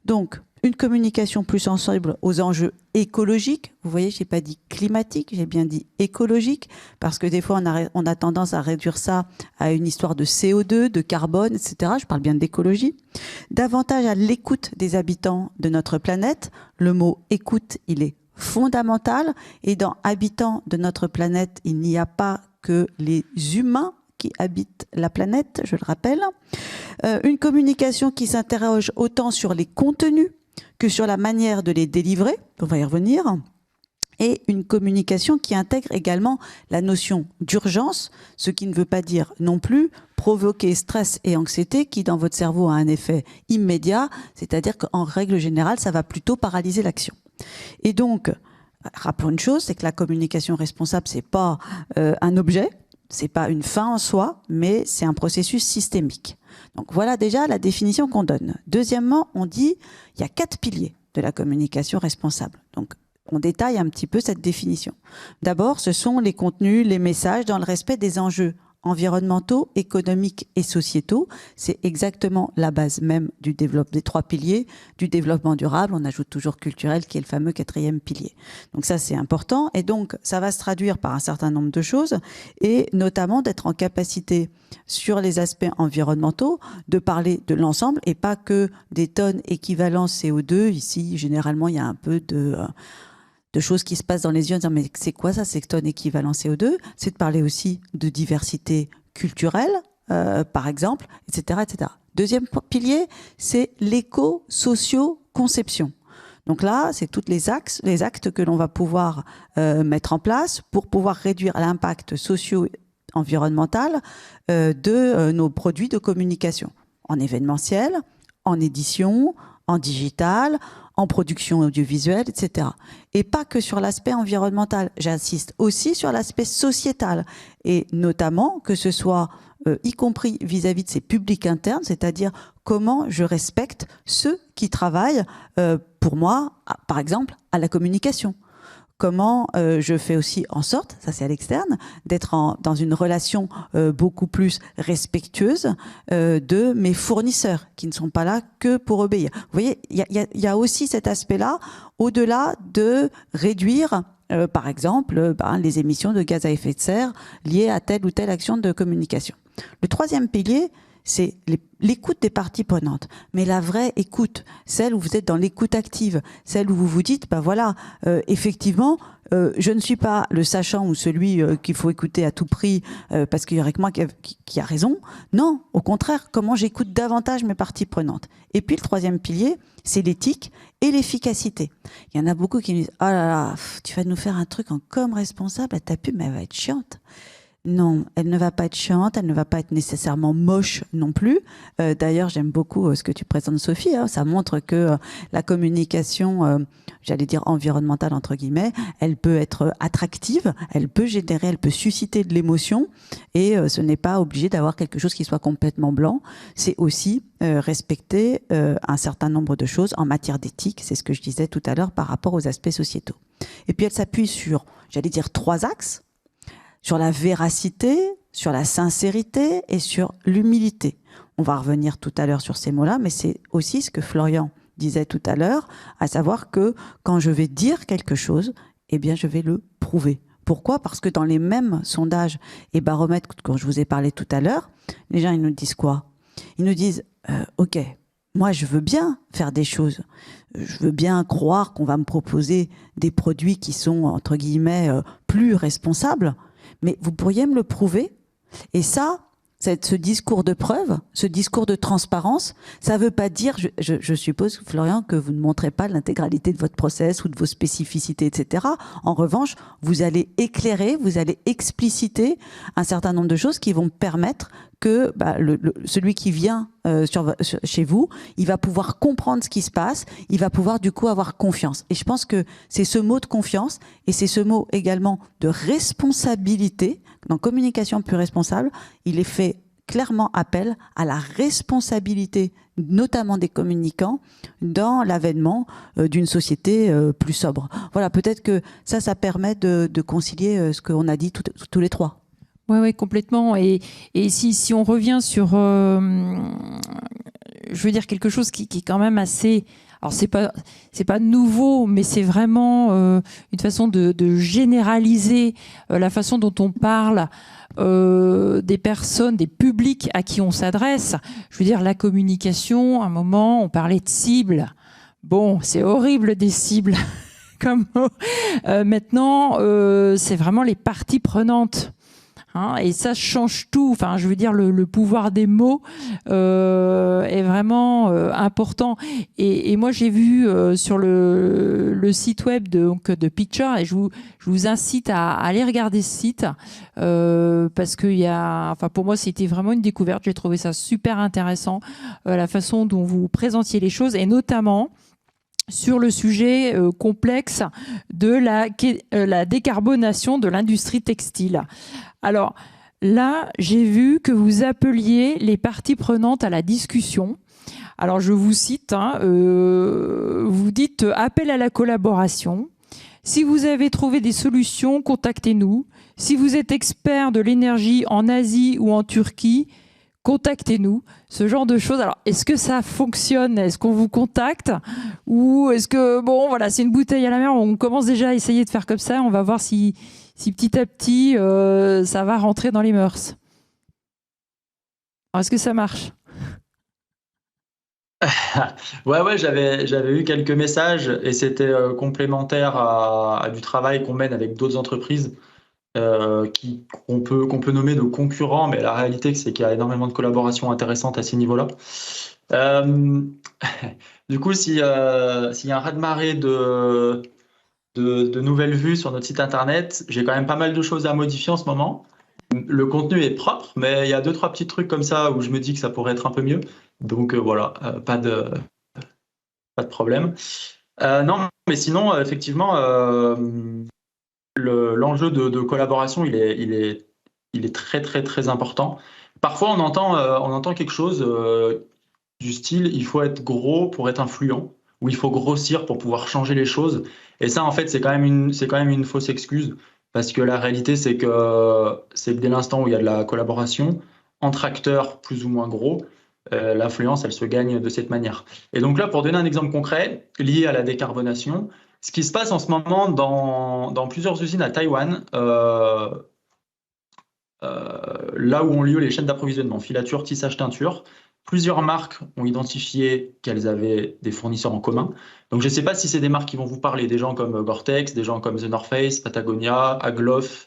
Donc, une communication plus sensible aux enjeux écologiques. Vous voyez, j'ai pas dit climatique, j'ai bien dit écologique, parce que des fois, on a tendance à réduire ça à une histoire de CO2, de carbone, etc. Je parle bien d'écologie. Davantage à l'écoute des habitants de notre planète. Le mot écoute, il est fondamental. Et dans habitants de notre planète, il n'y a pas que les humains qui habitent la planète, je le rappelle. Une communication qui s'interroge autant sur les contenus que sur la manière de les délivrer, on va y revenir, et une communication qui intègre également la notion d'urgence, ce qui ne veut pas dire non plus provoquer stress et anxiété qui, dans votre cerveau, a un effet immédiat, c'est-à-dire qu'en règle générale, ça va plutôt paralyser l'action. Et donc, rappelons une chose, c'est que la communication responsable, c'est pas un objet, c'est pas une fin en soi, mais c'est un processus systémique. Donc voilà déjà la définition qu'on donne. Deuxièmement, on dit il y a 4 piliers de la communication responsable. Donc on détaille un petit peu cette définition. D'abord, ce sont les contenus, les messages dans le respect des enjeux environnementaux, économiques et sociétaux. C'est exactement la base même du développement, des 3 piliers du développement durable. On ajoute toujours culturel qui est le fameux 4e pilier. Donc ça, c'est important. Et donc, ça va se traduire par un certain nombre de choses et notamment d'être en capacité sur les aspects environnementaux de parler de l'ensemble et pas que des tonnes équivalent CO2. Ici, généralement, il y a un peu de choses qui se passent dans les yeux en disant mais c'est quoi ça, ces tonnes équivalent CO2? C'est de parler aussi de diversité culturelle, par exemple, etc., etc. Deuxième pilier, c'est l'éco-socio-conception. Donc là, c'est tous les actes que l'on va pouvoir mettre en place pour pouvoir réduire l'impact socio-environnemental de nos produits de communication, en événementiel, en édition, en digital, en production audiovisuelle, etc. Et pas que sur l'aspect environnemental, j'insiste aussi sur l'aspect sociétal, et notamment que ce soit, y compris vis-à-vis de ces publics internes, c'est-à-dire comment je respecte ceux qui travaillent pour moi, par exemple, à la communication. Comment je fais aussi en sorte, ça c'est à l'externe, d'être dans une relation beaucoup plus respectueuse de mes fournisseurs, qui ne sont pas là que pour obéir. Vous voyez, il y a aussi cet aspect-là, au-delà de réduire, par exemple, les émissions de gaz à effet de serre liées à telle ou telle action de communication. Le 3e pilier, c'est l'écoute des parties prenantes. Mais la vraie écoute, celle où vous êtes dans l'écoute active, celle où vous vous dites, effectivement, je ne suis pas le sachant ou celui qu'il faut écouter à tout prix parce qu'il y aurait que moi qui a raison. Non, au contraire, comment j'écoute davantage mes parties prenantes. Et puis le 3e pilier, c'est l'éthique et l'efficacité. Il y en a beaucoup qui me disent, oh là là, tu vas nous faire un truc en com responsable, ta pub, mais elle va être chiante. Non, elle ne va pas être chiante, elle ne va pas être nécessairement moche non plus. D'ailleurs, j'aime beaucoup ce que tu présentes, Sophie. Ça montre que la communication, j'allais dire environnementale entre guillemets, elle peut être attractive, elle peut générer, elle peut susciter de l'émotion. Et ce n'est pas obligé d'avoir quelque chose qui soit complètement blanc. C'est aussi respecter un certain nombre de choses en matière d'éthique. C'est ce que je disais tout à l'heure par rapport aux aspects sociétaux. Et puis elle s'appuie sur, j'allais dire, 3 axes. Sur la véracité, sur la sincérité et sur l'humilité. On va revenir tout à l'heure sur ces mots-là, mais c'est aussi ce que Florian disait tout à l'heure, à savoir que quand je vais dire quelque chose, eh bien je vais le prouver. Pourquoi ? Parce que dans les mêmes sondages et baromètres quand je vous ai parlé tout à l'heure, les gens ils nous disent quoi ? Ils nous disent ok, moi je veux bien faire des choses, je veux bien croire qu'on va me proposer des produits qui sont entre guillemets plus responsables. Mais vous pourriez me le prouver? Et ça, ce discours de preuve, ce discours de transparence, ça ne veut pas dire, je suppose, Florian, que vous ne montrez pas l'intégralité de votre process ou de vos spécificités, etc. En revanche, vous allez éclairer, vous allez expliciter un certain nombre de choses qui vont permettre que celui qui vient chez vous, il va pouvoir comprendre ce qui se passe, il va pouvoir du coup avoir confiance. Et je pense que c'est ce mot de confiance et c'est ce mot également de responsabilité. Dans communication plus responsable, il est fait clairement appel à la responsabilité, notamment des communicants, dans l'avènement d'une société plus sobre. Voilà, peut-être que ça permet de concilier ce qu'on a dit tous les 3. Oui, complètement. Et si on revient sur, je veux dire quelque chose qui est quand même assez, alors c'est pas nouveau, mais c'est vraiment une façon de généraliser la façon dont on parle des personnes, des publics à qui on s'adresse. Je veux dire, la communication, à un moment, on parlait de cibles. Bon, c'est horrible des cibles comme mot. Maintenant, c'est vraiment les parties prenantes. Hein, et ça change tout. Enfin, je veux dire, le pouvoir des mots est vraiment important. Et moi, j'ai vu sur le site web de Picture, et je vous incite à aller regarder ce site parce qu'il y a, enfin, pour moi, c'était vraiment une découverte. J'ai trouvé ça super intéressant, la façon dont vous présentiez les choses, et notamment sur le sujet complexe de la décarbonation de l'industrie textile. Alors là, j'ai vu que vous appeliez les parties prenantes à la discussion. Alors je vous cite, vous dites « appel à la collaboration ». Si vous avez trouvé des solutions, contactez-nous. Si vous êtes expert de l'énergie en Asie ou en Turquie, contactez-nous, ce genre de choses. Alors, est-ce que ça fonctionne? Est-ce qu'on vous contacte? Ou est-ce que, bon, voilà, c'est une bouteille à la mer, on commence déjà à essayer de faire comme ça, on va voir si petit à petit, ça va rentrer dans les mœurs. Alors, est-ce que ça marche? Ouais, j'avais eu quelques messages et c'était complémentaire à du travail qu'on mène avec d'autres entreprises qu'on peut nommer de concurrents, mais la réalité, c'est qu'il y a énormément de collaborations intéressantes à ces niveaux-là. Du coup, s'il y a un raz-de-marée de nouvelles vues sur notre site internet, j'ai quand même pas mal de choses à modifier en ce moment. Le contenu est propre, mais il y a 2-3 petits trucs comme ça où je me dis que ça pourrait être un peu mieux. Donc voilà, pas de problème. Non, mais sinon, effectivement, l'enjeu de collaboration, il est très, très, très important. Parfois, on entend quelque chose du style « il faut être gros pour être influent » ou « il faut grossir pour pouvoir changer les choses ». Et ça, en fait, c'est quand même une fausse excuse, parce que la réalité, c'est que dès l'instant où il y a de la collaboration, entre acteurs plus ou moins gros, l'influence, elle se gagne de cette manière. Et donc là, pour donner un exemple concret lié à la décarbonation, ce qui se passe en ce moment dans plusieurs usines à Taïwan, là où ont lieu les chaînes d'approvisionnement, filature, tissage, teinture, plusieurs marques ont identifié qu'elles avaient des fournisseurs en commun. Donc je ne sais pas si c'est des marques qui vont vous parler, des gens comme Gore-Tex, des gens comme The North Face, Patagonia, Agloff,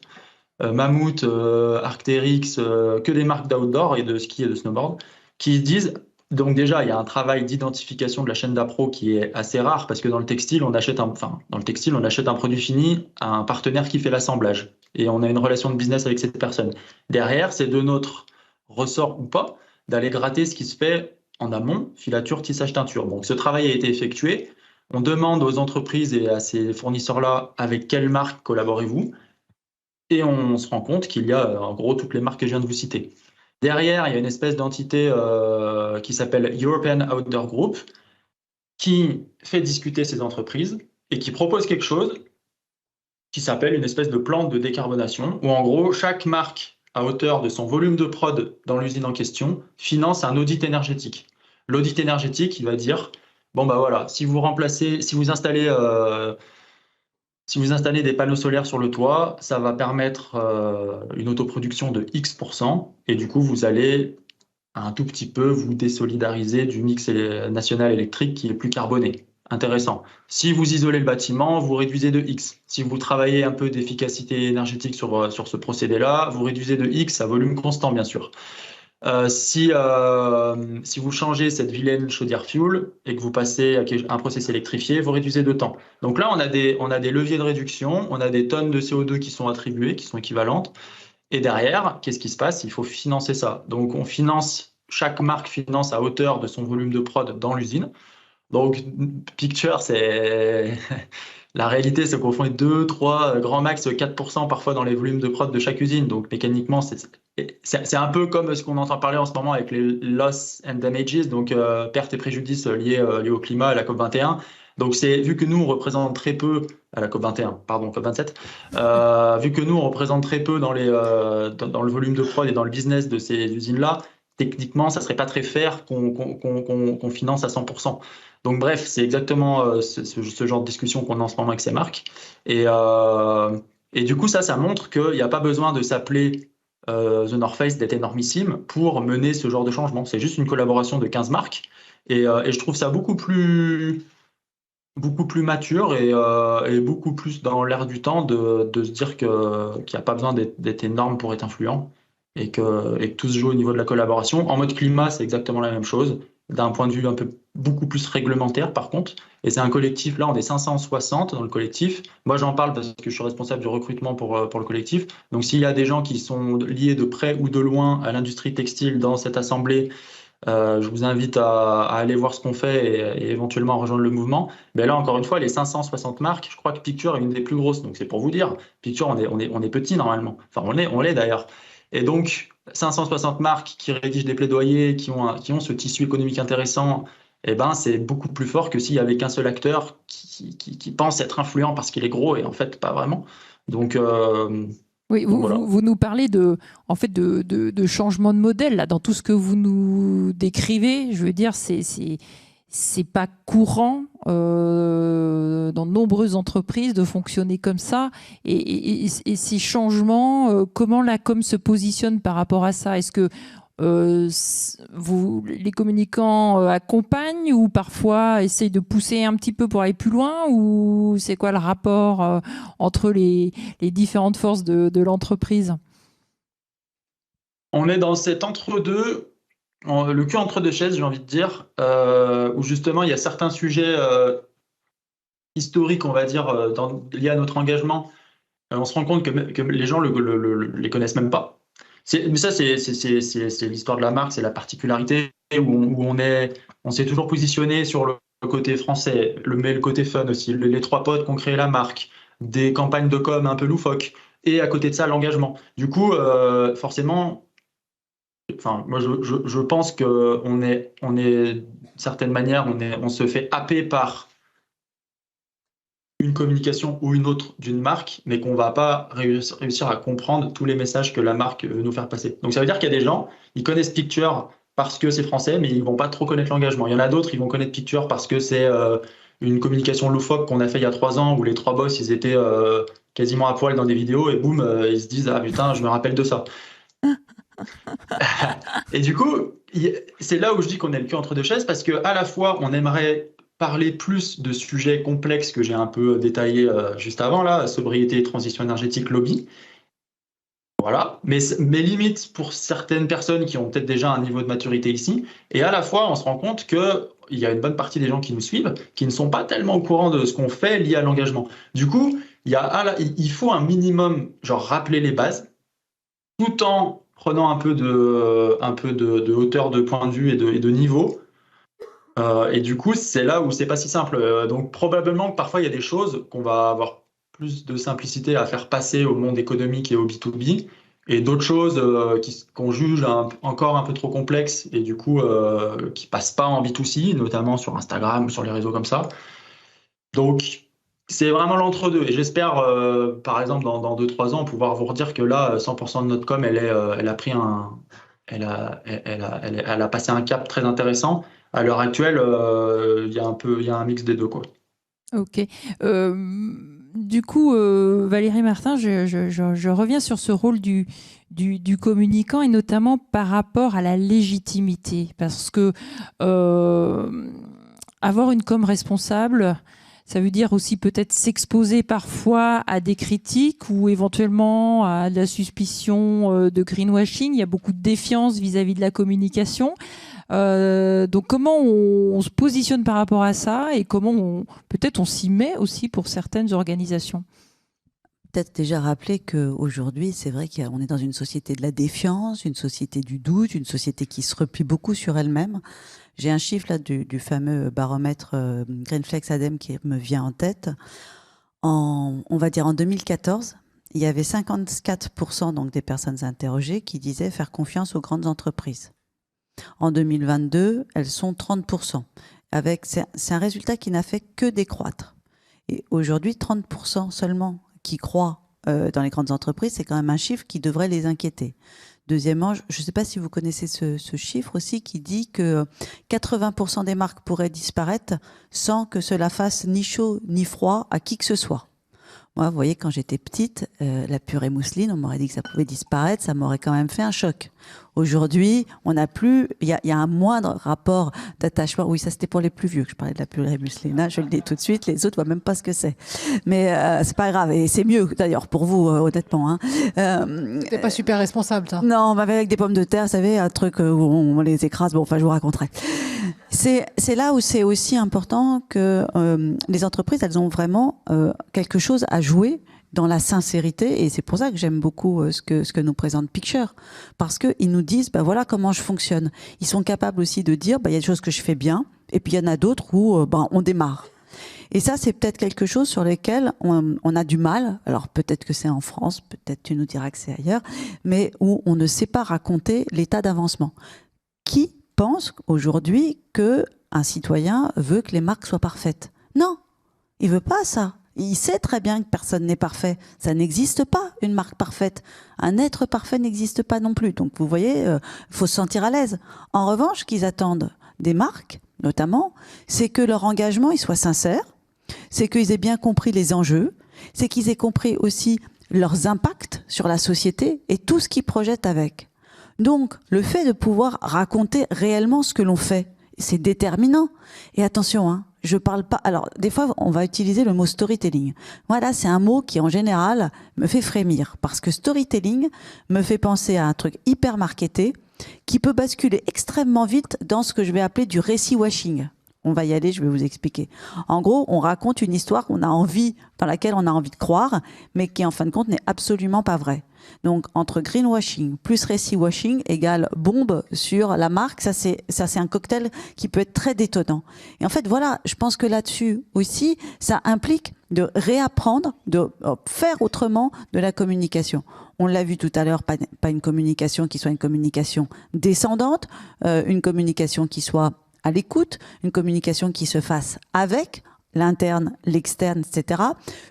Mammouth, Arc'teryx, que des marques d'outdoor et de ski et de snowboard, qui disent, donc déjà, il y a un travail d'identification de la chaîne d'appro qui est assez rare, parce que dans le textile, on achète un produit fini à un partenaire qui fait l'assemblage. Et on a une relation de business avec cette personne. Derrière, c'est de notre ressort ou pas d'aller gratter ce qui se fait en amont, filature, tissage, teinture. Donc ce travail a été effectué. On demande aux entreprises et à ces fournisseurs-là avec quelle marque collaborez-vous. Et on se rend compte qu'il y a en gros toutes les marques que je viens de vous citer. Derrière, il y a une espèce d'entité qui s'appelle European Outdoor Group, qui fait discuter ces entreprises et qui propose quelque chose qui s'appelle une espèce de plan de décarbonation, où en gros, chaque marque, à hauteur de son volume de prod dans l'usine en question, finance un audit énergétique. L'audit énergétique, il va dire, bon bah voilà, si vous installez des panneaux solaires sur le toit, ça va permettre une autoproduction de X%, et du coup, vous allez un tout petit peu vous désolidariser du mix national électrique qui est plus carboné. Intéressant. Si vous isolez le bâtiment, vous réduisez de X. Si vous travaillez un peu d'efficacité énergétique sur ce procédé-là, vous réduisez de X à volume constant, bien sûr. Si vous changez cette vilaine chaudière fuel et que vous passez à un process électrifié, vous réduisez de temps. Donc là, on a des leviers de réduction, on a des tonnes de CO2 qui sont attribuées, qui sont équivalentes. Et derrière, qu'est-ce qui se passe? Il faut financer ça. Donc chaque marque finance à hauteur de son volume de prod dans l'usine. Donc Picture, c'est la réalité, c'est qu'on fait 2, 3, grand max 4% parfois dans les volumes de prod de chaque usine. Donc mécaniquement, c'est un peu comme ce qu'on entend parler en ce moment avec les loss and damages, donc pertes et préjudices liés au climat à la COP21. Donc vu que nous on représente très peu à la COP21, pardon, COP27, vu que nous on représente très peu dans le volume de prod et dans le business de ces usines-là, techniquement ça serait pas très fair qu'on finance à 100%. Donc bref, c'est exactement ce genre de discussion qu'on a en ce moment avec ces marques. Et du coup ça montre qu'il n'y a pas besoin de s'appeler The North Face, d'être énormissime pour mener ce genre de changement. C'est juste une collaboration de 15 marques. Et je trouve ça beaucoup plus beaucoup plus mature et beaucoup plus dans l'air du temps de se dire qu'il n'y a pas besoin d'être énorme pour être influent et que tout se joue au niveau de la collaboration. En mode climat, c'est exactement la même chose, d'un point de vue un peu beaucoup plus réglementaire par contre. Et c'est un collectif, là on est 560 dans le collectif. Moi j'en parle parce que je suis responsable du recrutement pour le collectif. Donc s'il y a des gens qui sont liés de près ou de loin à l'industrie textile dans cette assemblée, je vous invite à aller voir ce qu'on fait et éventuellement à rejoindre le mouvement. Mais là, encore une fois, les 560 marques, je crois que Picture est une des plus grosses. Donc, c'est pour vous dire, Picture, on est petit normalement. Enfin, on l'est d'ailleurs. Et donc, 560 marques qui rédigent des plaidoyers, qui ont ce tissu économique intéressant, eh ben, c'est beaucoup plus fort que s'il y avait qu'un seul acteur qui pense être influent parce qu'il est gros et en fait, pas vraiment. Donc, Oui, voilà. vous nous parlez en fait de changement de modèle là, dans tout ce que vous nous décrivez. Je veux dire, c'est pas courant dans de nombreuses entreprises de fonctionner comme ça. Et ces changements, comment la com se positionne par rapport à ça? Est-ce que les communicants accompagnent ou parfois essayent de pousser un petit peu pour aller plus loin, ou c'est quoi le rapport entre les différentes forces de l'entreprise? On est dans cet entre-deux, le cul entre deux chaises, j'ai envie de dire, où justement il y a certains sujets historiques, on va dire, liés à notre engagement. On se rend compte que les gens les connaissent même pas. Mais ça, c'est l'histoire de la marque, c'est la particularité où on s'est toujours positionné sur le côté français, mais le côté fun aussi, les trois potes qui ont créé la marque, des campagnes de com un peu loufoques, et à côté de ça, l'engagement. Du coup, forcément, enfin, moi, je pense qu'on est, d'une certaine manière, on se fait happer par une communication ou une autre d'une marque, mais qu'on va pas réussir à comprendre tous les messages que la marque veut nous faire passer. Donc ça veut dire qu'il y a des gens, ils connaissent Picture parce que c'est français, mais ils vont pas trop connaître l'engagement. Il y en a d'autres, ils vont connaître Picture parce que c'est une communication loufoque qu'on a fait il y a 3 ans où les trois boss, ils étaient quasiment à poil dans des vidéos et boum, ils se disent, ah putain, je me rappelle de ça. Et du coup, c'est là où je dis qu'on est le cul entre deux chaises parce que à la fois, on aimerait parler plus de sujets complexes que j'ai un peu détaillés juste avant, là, sobriété, transition énergétique, lobby. Voilà. Mais limite pour certaines personnes qui ont peut-être déjà un niveau de maturité ici. Et à la fois, on se rend compte qu'il y a une bonne partie des gens qui nous suivent qui ne sont pas tellement au courant de ce qu'on fait lié à l'engagement. Du coup, il faut un minimum, genre rappeler les bases, tout en prenant un peu de hauteur de point de vue et de niveau. Et du coup, c'est là où c'est pas si simple. Donc probablement que parfois il y a des choses qu'on va avoir plus de simplicité à faire passer au monde économique et au B2B, et d'autres choses qu'on juge encore un peu trop complexes et du coup qui passent pas en B2C, notamment sur Instagram ou sur les réseaux comme ça. Donc c'est vraiment l'entre-deux. Et j'espère, par exemple, dans 2-3 ans, pouvoir vous redire que là, 100% de notre com, elle a pris elle a passé un cap très intéressant. À l'heure actuelle, il y a un mix des deux, quoi. Ok. Du coup, Valérie Martin, je reviens sur ce rôle du communicant et notamment par rapport à la légitimité. Parce que avoir une com responsable, ça veut dire aussi peut-être s'exposer parfois à des critiques ou éventuellement à de la suspicion de greenwashing. Il y a beaucoup de défiance vis-à-vis de la communication. Donc comment on se positionne par rapport à ça et comment peut-être on s'y met aussi pour certaines organisations? Peut-être déjà rappeler qu'aujourd'hui, c'est vrai qu'on est dans une société de la défiance, une société du doute, une société qui se replie beaucoup sur elle-même. J'ai un chiffre là du fameux baromètre Greenflex ADEME qui me vient en tête. On va dire en 2014, il y avait 54% donc des personnes interrogées qui disaient faire confiance aux grandes entreprises. En 2022, elles sont 30%. C'est un résultat qui n'a fait que décroître. Et aujourd'hui, 30% seulement qui croient dans les grandes entreprises, c'est quand même un chiffre qui devrait les inquiéter. Deuxièmement, je ne sais pas si vous connaissez ce chiffre aussi qui dit que 80% des marques pourraient disparaître sans que cela fasse ni chaud ni froid à qui que ce soit. Moi, vous voyez, quand j'étais petite, la purée mousseline, on m'aurait dit que ça pouvait disparaître, ça m'aurait quand même fait un choc. Aujourd'hui, on n'a plus, il y a un moindre rapport d'attachement. Oui, ça c'était pour les plus vieux que je parlais de la purée mousseline. Hein, je le dis tout de suite, les autres voient même pas ce que c'est. Mais c'est pas grave, et c'est mieux d'ailleurs pour vous, honnêtement. Hein. C'était pas super responsable, ça. Non, avec des pommes de terre, vous savez, un truc où on les écrase. Bon, enfin, je vous raconterai. C'est là où c'est aussi important que les entreprises, elles ont vraiment quelque chose à jouer dans la sincérité, et c'est pour ça que j'aime beaucoup ce que nous présente Picture, parce qu'ils nous disent, bah voilà comment je fonctionne. Ils sont capables aussi de dire, bah il y a des choses que je fais bien, et puis il y en a d'autres où bah, on démarre. Et ça, c'est peut-être quelque chose sur lequel on a du mal. Alors peut-être que c'est en France, peut-être tu nous diras que c'est ailleurs, mais où on ne sait pas raconter l'état d'avancement. Qui pense aujourd'hui que un citoyen veut que les marques soient parfaites? Non, il veut pas ça. Il sait très bien que personne n'est parfait. Ça n'existe pas, une marque parfaite. Un être parfait n'existe pas non plus. Donc vous voyez, il faut se sentir à l'aise. En revanche, ce qu'ils attendent des marques, notamment, c'est que leur engagement il soit sincère, c'est qu'ils aient bien compris les enjeux, c'est qu'ils aient compris aussi leurs impacts sur la société et tout ce qu'ils projettent avec. Donc, le fait de pouvoir raconter réellement ce que l'on fait, c'est déterminant. Et attention, hein, je parle pas. Alors, des fois, on va utiliser le mot storytelling. Voilà, c'est un mot qui, en général, me fait frémir. Parce que storytelling me fait penser à un truc hyper marketé qui peut basculer extrêmement vite dans ce que je vais appeler du récit washing. On va y aller, je vais vous expliquer. En gros, on raconte une histoire qu'on a envie, dans laquelle on a envie de croire, mais qui, en fin de compte, n'est absolument pas vraie. Donc, entre greenwashing plus récit washing égale bombe sur la marque, ça c'est un cocktail qui peut être très détonnant. Et en fait, voilà, je pense que là-dessus aussi, ça implique de réapprendre, de faire autrement de la communication. On l'a vu tout à l'heure, pas une communication qui soit une communication descendante, une communication qui soit à l'écoute, une communication qui se fasse avec l'interne, l'externe, etc.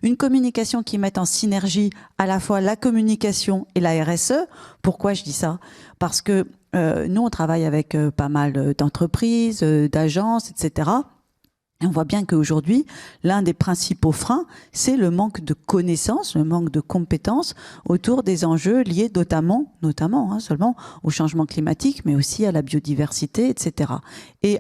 Une communication qui mette en synergie à la fois la communication et la RSE. Pourquoi je dis ça? Parce que nous, on travaille avec pas mal d'entreprises, d'agences, etc. Et on voit bien qu'aujourd'hui, l'un des principaux freins, c'est le manque de connaissances, le manque de compétences autour des enjeux liés notamment seulement au changement climatique, mais aussi à la biodiversité, etc. Et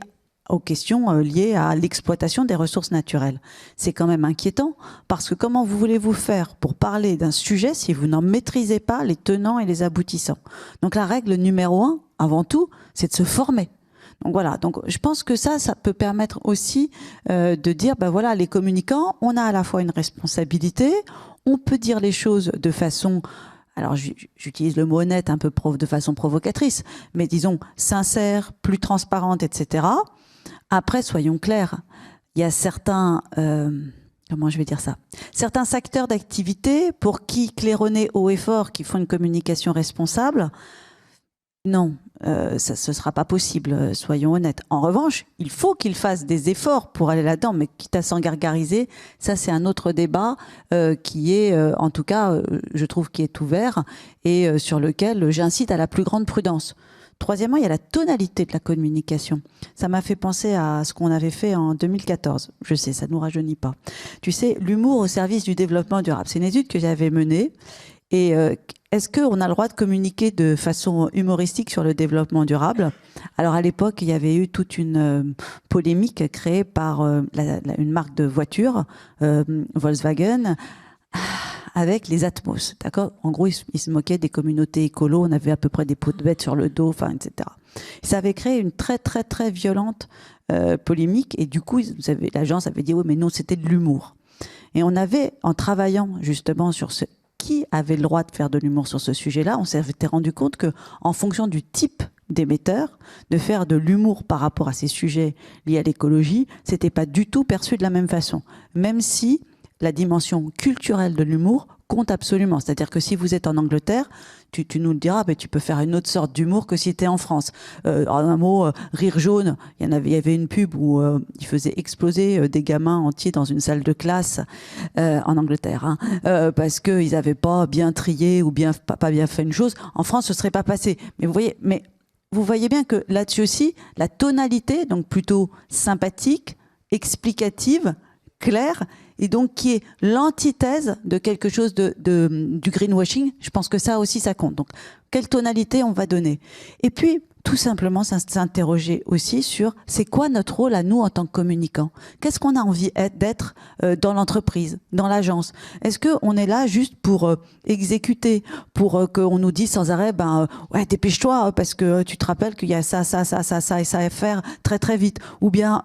aux questions liées à l'exploitation des ressources naturelles. C'est quand même inquiétant, parce que comment voulez-vous faire pour parler d'un sujet si vous n'en maîtrisez pas les tenants et les aboutissants? Donc la règle numéro 1, avant tout, c'est de se former. Donc voilà, donc je pense que ça peut permettre aussi de dire, ben voilà, les communicants, on a à la fois une responsabilité, on peut dire les choses de façon, alors j'utilise le mot honnête un peu de façon provocatrice, mais disons sincère, plus transparente, etc. Après, soyons clairs, il y a certains, comment je vais dire ça, certains secteurs d'activité pour qui claironner haut et fort, qui font une communication responsable, non, ce sera pas possible, soyons honnêtes. En revanche, il faut qu'ils fassent des efforts pour aller là-dedans, mais quitte à s'en gargariser, ça c'est un autre débat qui est, en tout cas, je trouve qui est ouvert et sur lequel j'incite à la plus grande prudence. Troisièmement, il y a la tonalité de la communication. Ça m'a fait penser à ce qu'on avait fait en 2014. Je sais, ça ne nous rajeunit pas. Tu sais, l'humour au service du développement durable. C'est une étude que j'avais menée. Et est-ce qu'on a le droit de communiquer de façon humoristique sur le développement durable? Alors à l'époque, il y avait eu toute une polémique créée par une marque de voiture, Volkswagen, avec les Atmos, d'accord? En gros, ils se moquaient des communautés écolos, on avait à peu près des peaux de bêtes sur le dos, enfin, etc. Ça avait créé une très, très, très violente polémique, et du coup, l'agence avait dit, oui, mais non, c'était de l'humour. Et on avait, en travaillant justement sur qui avait le droit de faire de l'humour sur ce sujet-là, on s'était rendu compte que, en fonction du type d'émetteur, de faire de l'humour par rapport à ces sujets liés à l'écologie, c'était pas du tout perçu de la même façon. Même si la dimension culturelle de l'humour compte absolument. C'est-à-dire que si vous êtes en Angleterre, tu nous le diras, mais tu peux faire une autre sorte d'humour que si tu es en France. Un mot, rire jaune, il y avait une pub où il faisait exploser des gamins entiers dans une salle de classe en Angleterre, hein, parce qu'ils n'avaient pas bien trié ou pas bien fait une chose. En France, ce ne serait pas passé. Mais vous voyez bien que là-dessus aussi, la tonalité, donc plutôt sympathique, explicative, claire, et donc qui est l'antithèse de quelque chose du greenwashing. Je pense que ça aussi, ça compte. Donc, quelle tonalité on va donner? Et puis, tout simplement s'interroger aussi sur c'est quoi notre rôle à nous en tant que communicants. Qu'est-ce qu'on a envie d'être dans l'entreprise, dans l'agence? Est-ce qu'on est là juste pour exécuter, pour qu'on nous dise sans arrêt, ouais, dépêche-toi parce que tu te rappelles qu'il y a ça et ça à faire très très vite, ou bien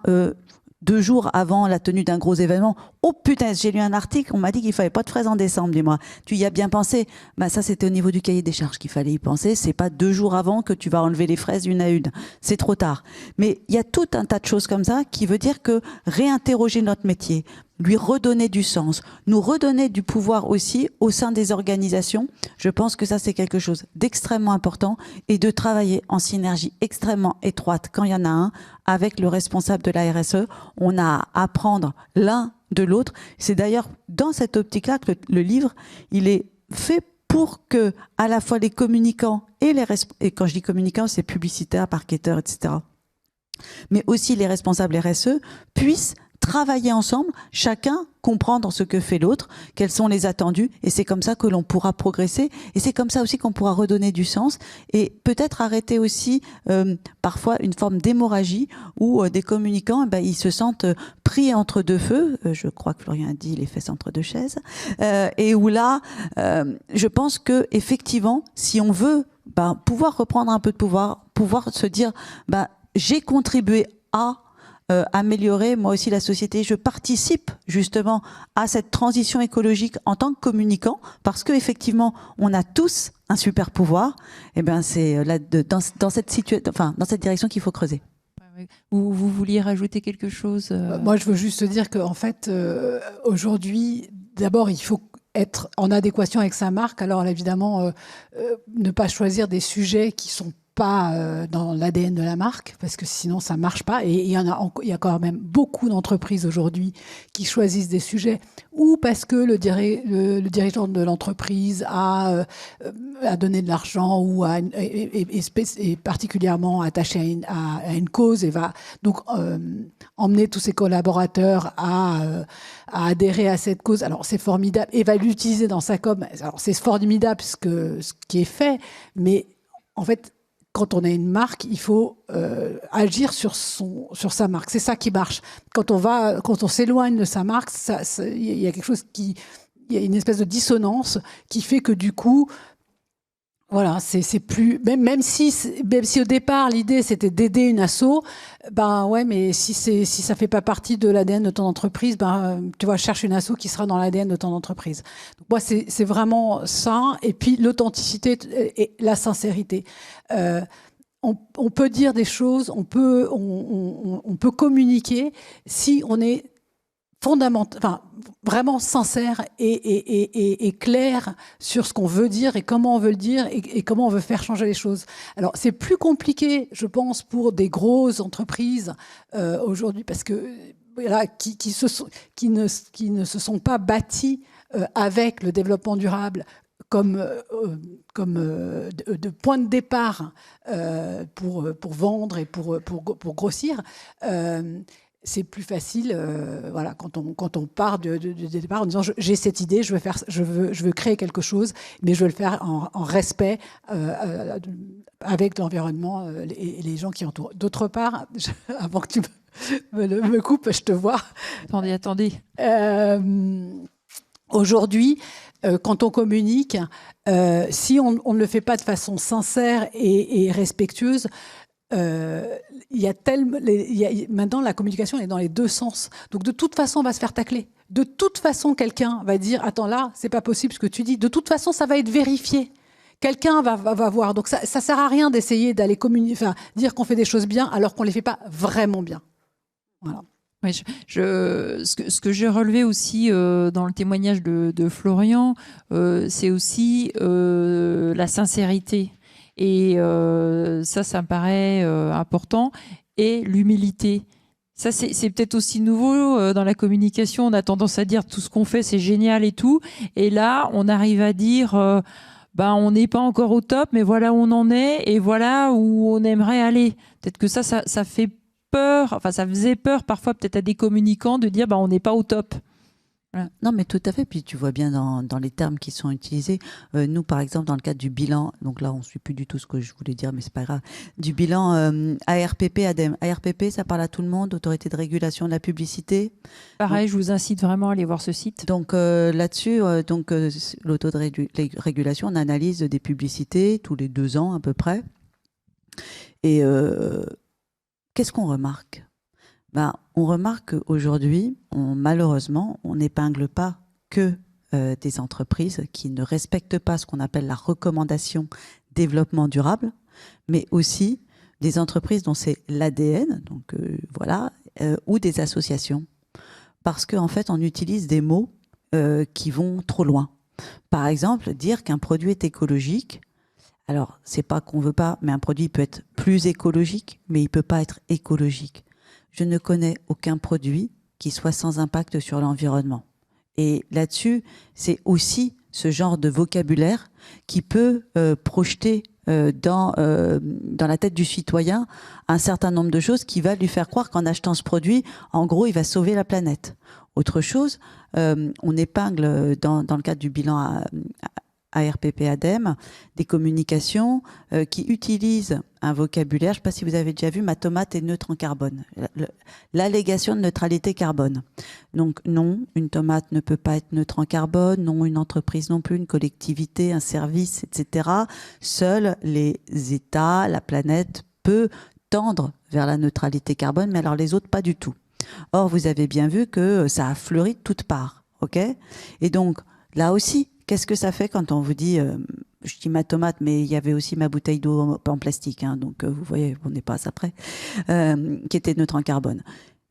2 jours avant la tenue d'un gros événement, oh putain, j'ai lu un article, on m'a dit qu'il fallait pas de fraises en décembre, dis-moi. Tu y as bien pensé? Ça, c'était au niveau du cahier des charges qu'il fallait y penser. C'est pas 2 jours avant que tu vas enlever les fraises une à une. C'est trop tard. Mais il y a tout un tas de choses comme ça qui veut dire que réinterroger notre métier, lui redonner du sens, nous redonner du pouvoir aussi au sein des organisations. Je pense que ça, c'est quelque chose d'extrêmement important, et de travailler en synergie extrêmement étroite quand il y en a un avec le responsable de la RSE. On a à apprendre l'un de l'autre. C'est d'ailleurs dans cette optique-là que le livre, il est fait pour que à la fois les communicants et quand je dis communicants, c'est publicitaires, marketeurs, etc., mais aussi les responsables RSE puissent travailler ensemble, chacun comprendre ce que fait l'autre, quels sont les attendus, et c'est comme ça que l'on pourra progresser, et c'est comme ça aussi qu'on pourra redonner du sens, et peut-être arrêter aussi parfois une forme d'hémorragie où des communicants, ils se sentent pris entre deux feux, je crois que Florian a dit les fesses entre deux chaises, et où là, je pense que effectivement, si on veut pouvoir reprendre un peu de pouvoir se dire, j'ai contribué à améliorer moi aussi la société, je participe justement à cette transition écologique en tant que communicant, parce que effectivement on a tous un super pouvoir, et c'est là dans cette direction qu'il faut creuser. Vous vouliez rajouter quelque chose? Moi, je veux juste dire qu'en fait, aujourd'hui, d'abord, il faut être en adéquation avec sa marque. Alors évidemment, ne pas choisir des sujets qui sont pas dans l'ADN de la marque, parce que sinon ça marche pas. Et il y a quand même beaucoup d'entreprises aujourd'hui qui choisissent des sujets, ou parce que le dirigeant de l'entreprise a donné de l'argent, ou est particulièrement attaché à une cause, et va donc emmener tous ses collaborateurs à adhérer à cette cause. Alors c'est formidable, et va l'utiliser dans sa com. Alors c'est formidable ce qui est fait, mais en fait, quand on a une marque, il faut agir sur sa marque. C'est ça qui marche. Quand on s'éloigne de sa marque, il y a quelque chose il y a une espèce de dissonance qui fait que du coup, voilà, c'est plus, même si au départ l'idée c'était d'aider une asso, ouais, mais si ça fait pas partie de l'ADN de ton entreprise, tu vois, cherche une asso qui sera dans l'ADN de ton entreprise. Donc moi, c'est vraiment ça, et puis l'authenticité et la sincérité. On peut dire des choses, on peut communiquer si on est vraiment sincère et clair sur ce qu'on veut dire et comment on veut le dire et comment on veut faire changer les choses. Alors, c'est plus compliqué, je pense, pour des grosses entreprises aujourd'hui, parce que voilà, qui ne se sont pas bâties avec le développement durable comme de point de départ pour vendre et pour grossir. C'est plus facile, voilà, quand on part du départ en disant j'ai cette idée, je veux créer quelque chose, mais je veux le faire en respect avec l'environnement et les gens qui entourent. D'autre part, avant que tu me coupes, je te vois. Attendez. Aujourd'hui, quand on communique, si on ne le fait pas de façon sincère et respectueuse, maintenant la communication est dans les deux sens. Donc de toute façon, on va se faire tacler. De toute façon, quelqu'un va dire attends, là, c'est pas possible ce que tu dis. De toute façon, ça va être vérifié. Quelqu'un va voir. Donc ça sert à rien d'essayer d'aller dire qu'on fait des choses bien alors qu'on les fait pas vraiment bien. Voilà. Oui, ce que j'ai relevé aussi dans le témoignage de Florian, c'est aussi la sincérité. Et ça me paraît important. Et l'humilité. Ça, c'est peut-être aussi nouveau dans la communication. On a tendance à dire tout ce qu'on fait, c'est génial et tout. Et là, on arrive à dire, on n'est pas encore au top, mais voilà où on en est et voilà où on aimerait aller. Peut-être que ça fait peur. Enfin, ça faisait peur parfois peut-être à des communicants de dire, on n'est pas au top. Non, mais tout à fait. Puis tu vois bien dans les termes qui sont utilisés. Nous, par exemple, dans le cadre du bilan, donc là, on ne suit plus du tout ce que je voulais dire, mais c'est pas grave. Du bilan ARPP, ADEME. ARPP, ça parle à tout le monde, Autorité de régulation de la publicité. Pareil, je vous incite vraiment à aller voir ce site. Donc là-dessus, l'auto de régulation, on analyse des publicités tous les 2 ans à peu près. Et qu'est-ce qu'on remarque ? On remarque qu'aujourd'hui, malheureusement, on n'épingle pas que des entreprises qui ne respectent pas ce qu'on appelle la recommandation développement durable, mais aussi des entreprises dont c'est l'ADN, donc ou des associations. Parce qu'en fait, on utilise des mots qui vont trop loin. Par exemple, dire qu'un produit est écologique, alors c'est pas qu'on veut pas, mais un produit peut être plus écologique, mais il peut pas être écologique. Je ne connais aucun produit qui soit sans impact sur l'environnement. Et là-dessus, c'est aussi ce genre de vocabulaire qui peut projeter dans la tête du citoyen un certain nombre de choses qui va lui faire croire qu'en achetant ce produit, en gros, il va sauver la planète. Autre chose, on épingle dans le cadre du bilan ARPP ADEME, des communications qui utilisent un vocabulaire. Je ne sais pas si vous avez déjà vu, ma tomate est neutre en carbone. L'allégation de neutralité carbone. Donc non, une tomate ne peut pas être neutre en carbone, non, une entreprise non plus, une collectivité, un service, etc. Seuls les États, la planète peut tendre vers la neutralité carbone, mais alors les autres, pas du tout. Or, vous avez bien vu que ça a fleuri de toutes parts. Ok ? Et donc, là aussi, qu'est-ce que ça fait quand on vous dit, je dis ma tomate, mais il y avait aussi ma bouteille d'eau en plastique, hein, donc vous voyez, on n'est pas à ça près, qui était neutre en carbone.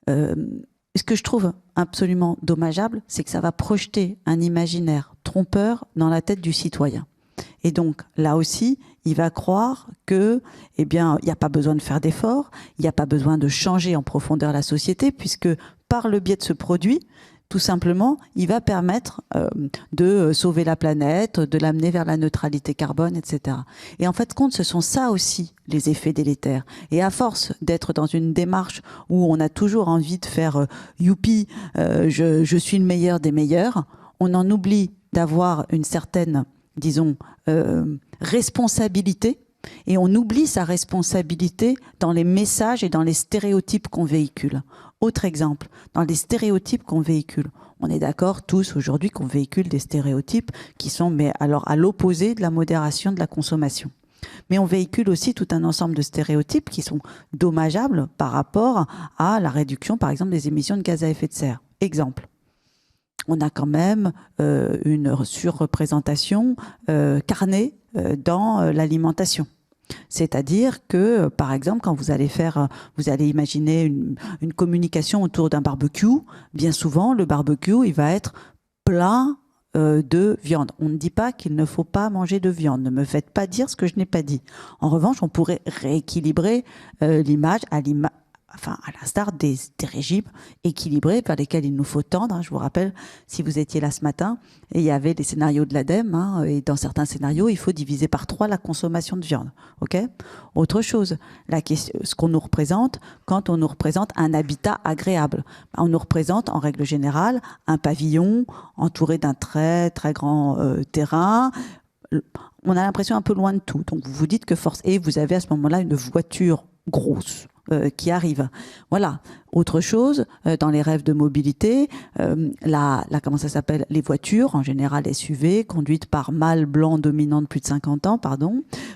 Ce que je trouve absolument dommageable, c'est que ça va projeter un imaginaire trompeur dans la tête du citoyen. Et donc, là aussi, il va croire que, il n'y a pas besoin de faire d'efforts, il n'y a pas besoin de changer en profondeur la société, puisque par le biais de ce produit, tout simplement, il va permettre de sauver la planète, de l'amener vers la neutralité carbone, etc. Et en fait, compte, ce sont ça aussi les effets délétères. Et à force d'être dans une démarche où on a toujours envie de faire youpi, je suis le meilleur des meilleurs, on en oublie d'avoir une certaine, disons, responsabilité. Et on oublie sa responsabilité dans les messages et dans les stéréotypes qu'on véhicule. Autre exemple, dans les stéréotypes qu'on véhicule. On est d'accord tous aujourd'hui qu'on véhicule des stéréotypes qui sont mais alors à l'opposé de la modération de la consommation. Mais on véhicule aussi tout un ensemble de stéréotypes qui sont dommageables par rapport à la réduction, par exemple, des émissions de gaz à effet de serre. Exemple. On a quand même une surreprésentation carnée dans l'alimentation. C'est-à-dire que, par exemple, quand vous allez imaginer une communication autour d'un barbecue, bien souvent, le barbecue, il va être plein de viande. On ne dit pas qu'il ne faut pas manger de viande. Ne me faites pas dire ce que je n'ai pas dit. En revanche, on pourrait rééquilibrer l'image à l'instar des régimes équilibrés vers lesquels il nous faut tendre. Hein. Je vous rappelle, si vous étiez là ce matin, et il y avait les scénarios de l'ADEME, hein, et dans certains scénarios, il faut diviser par 3 la consommation de viande. Okay ? Autre chose, ce qu'on nous représente quand on nous représente un habitat agréable. On nous représente, en règle générale, un pavillon entouré d'un très, très grand terrain. On a l'impression un peu loin de tout. Donc, vous vous dites que et vous avez à ce moment-là une voiture grosse qui arrive. Voilà. Autre chose, dans les rêves de mobilité, comment ça s'appelle ? Les voitures, en général SUV, conduites par mâles blancs dominants de plus de 50 ans,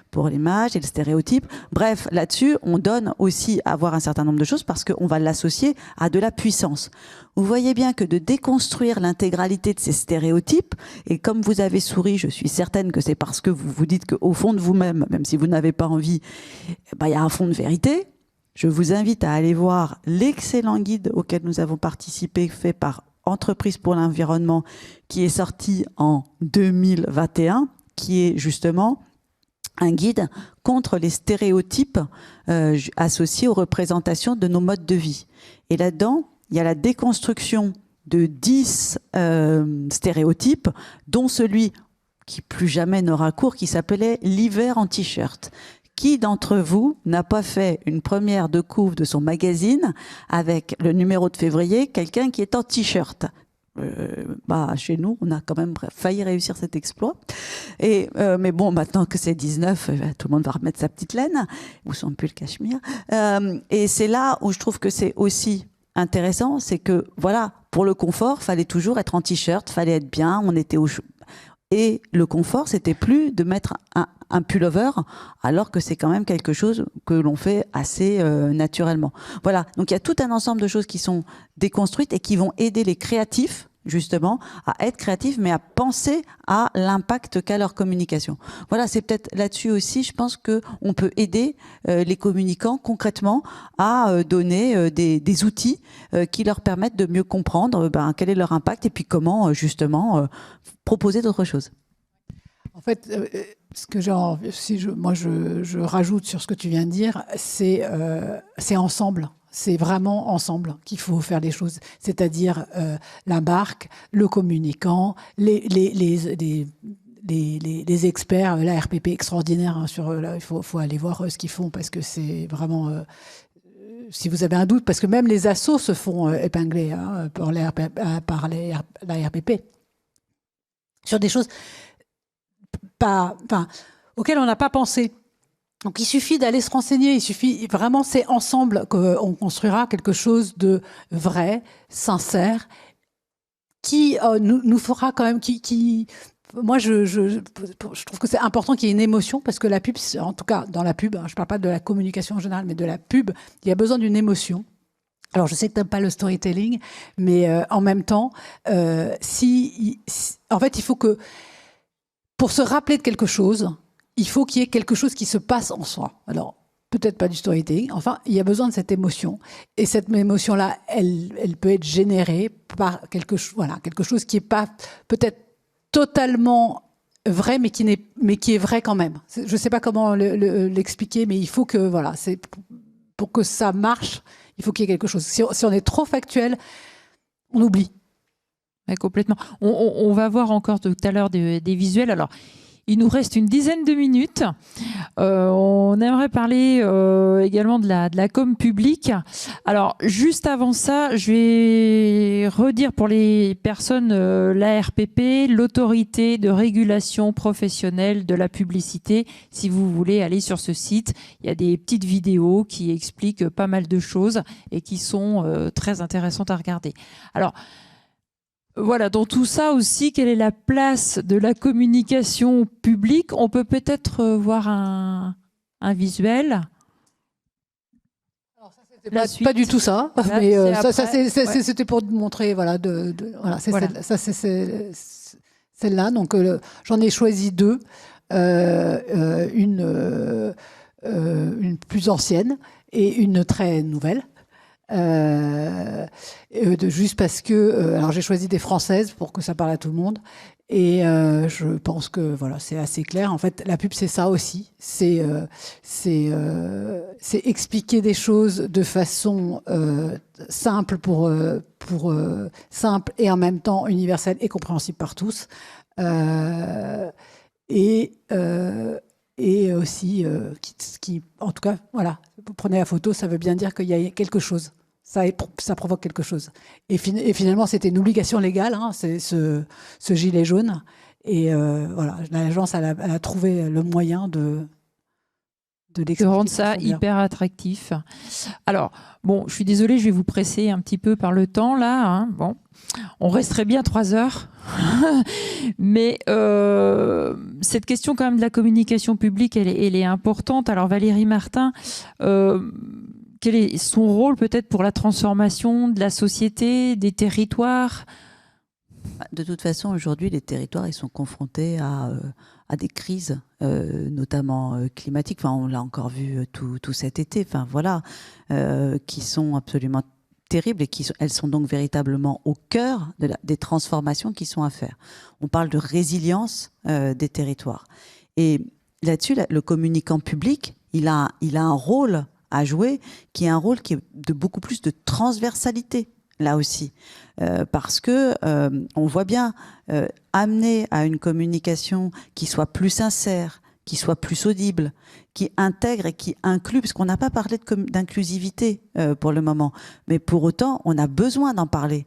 pour l'image et le stéréotype. Bref, là-dessus, on donne aussi à voir un certain nombre de choses parce qu'on va l'associer à de la puissance. Vous voyez bien que de déconstruire l'intégralité de ces stéréotypes, et comme vous avez souri, je suis certaine que c'est parce que vous vous dites qu'au fond de vous-même, même si vous n'avez pas envie, il y a un fond de vérité. Je vous invite à aller voir l'excellent guide auquel nous avons participé, fait par Entreprises pour l'environnement, qui est sorti en 2021, qui est justement un guide contre les stéréotypes associés aux représentations de nos modes de vie. Et là-dedans, il y a la déconstruction de 10 stéréotypes, dont celui qui plus jamais n'aura cours, qui s'appelait l'hiver en t-shirt. Qui d'entre vous n'a pas fait une première de couve de son magazine avec le numéro de février, quelqu'un qui est en t-shirt ? chez nous, on a quand même failli réussir cet exploit. Mais bon, maintenant que c'est 19, tout le monde va remettre sa petite laine, ou son pull cachemire. Et c'est là où je trouve que c'est aussi intéressant, c'est que, voilà, pour le confort, fallait toujours être en t-shirt, fallait être bien, on était au chaud. Et le confort, c'était plus de mettre un pullover, alors que c'est quand même quelque chose que l'on fait assez naturellement. Voilà, donc il y a tout un ensemble de choses qui sont déconstruites et qui vont aider les créatifs, justement, à être créatifs, mais à penser à l'impact qu'a leur communication. Voilà, c'est peut-être là-dessus aussi, je pense qu'on peut aider les communicants concrètement à donner des outils qui leur permettent de mieux comprendre quel est leur impact et puis comment, justement, proposer d'autres choses. En fait, ce que je rajoute sur ce que tu viens de dire, c'est ensemble. C'est vraiment ensemble qu'il faut faire les choses. C'est-à-dire la marque, le communicant, les experts, la RPP extraordinaire. Hein, il faut aller voir ce qu'ils font parce que c'est vraiment... si vous avez un doute, parce que même les assos se font épingler hein, par la RPP. Sur des choses auxquelles on n'a pas pensé. Donc il suffit d'aller se renseigner, vraiment c'est ensemble qu'on construira quelque chose de vrai, sincère, qui nous fera quand même, moi je trouve que c'est important qu'il y ait une émotion, parce que la pub, en tout cas dans la pub, hein, je ne parle pas de la communication en général, mais de la pub, il y a besoin d'une émotion. Alors, je sais que tu n'aimes pas le storytelling, mais en même temps, en fait, il faut que, pour se rappeler de quelque chose, il faut qu'il y ait quelque chose qui se passe en soi. Alors, peut-être pas du storytelling, enfin, il y a besoin de cette émotion. Et cette émotion-là, elle peut être générée par quelque chose qui n'est pas peut-être totalement vrai, mais qui est vrai quand même. Je ne sais pas comment l'expliquer, mais il faut que, voilà, pour que ça marche, il faut qu'il y ait quelque chose. Si on est trop factuel, on oublie. Ouais, complètement. On va voir encore tout à l'heure des visuels. Alors, il nous reste une dizaine de minutes. On aimerait parler également de la com publique. Alors, juste avant ça, je vais redire pour les personnes l'ARPP, l'autorité de régulation professionnelle de la publicité. Si vous voulez aller sur ce site, il y a des petites vidéos qui expliquent pas mal de choses et qui sont très intéressantes à regarder. Alors, voilà, dans tout ça aussi, quelle est la place de la communication publique? On peut peut-être voir un visuel. Alors ça, c'était pas du tout ça, mais c'était pour montrer, voilà, voilà, c'est celle-là. Donc j'en ai choisi deux, une plus ancienne et une très nouvelle. Juste parce que alors j'ai choisi des françaises pour que ça parle à tout le monde et je pense que voilà, c'est assez clair. En fait, la pub, c'est ça aussi, c'est expliquer des choses de façon simple simple et en même temps universelle et compréhensible par tous, et aussi qui en tout cas, voilà, vous prenez la photo, ça veut bien dire qu'il y a quelque chose. Ça provoque quelque chose. Et finalement, c'était une obligation légale, hein, c'est ce gilet jaune. Et voilà, l'agence elle a trouvé le moyen de rendre ça hyper attractif. Alors, bon, je suis désolée, je vais vous presser un petit peu par le temps, là. Hein. Bon, on resterait bien 3 heures. Mais cette question quand même de la communication publique, elle est importante. Alors, Valérie Martin... quel est son rôle peut-être pour la transformation de la société, des territoires? De toute façon, aujourd'hui, les territoires ils sont confrontés à des crises, notamment climatiques. Enfin, on l'a encore vu tout cet été. Enfin, voilà, qui sont absolument terribles et elles sont donc véritablement au cœur des transformations qui sont à faire. On parle de résilience des territoires. Et là-dessus, le communicant public, il a un rôle à jouer, qui est un rôle qui est de beaucoup plus de transversalité, là aussi. Parce que on voit bien amener à une communication qui soit plus sincère, qui soit plus audible, qui intègre et qui inclut, parce qu'on n'a pas parlé d'inclusivité pour le moment, mais pour autant, on a besoin d'en parler,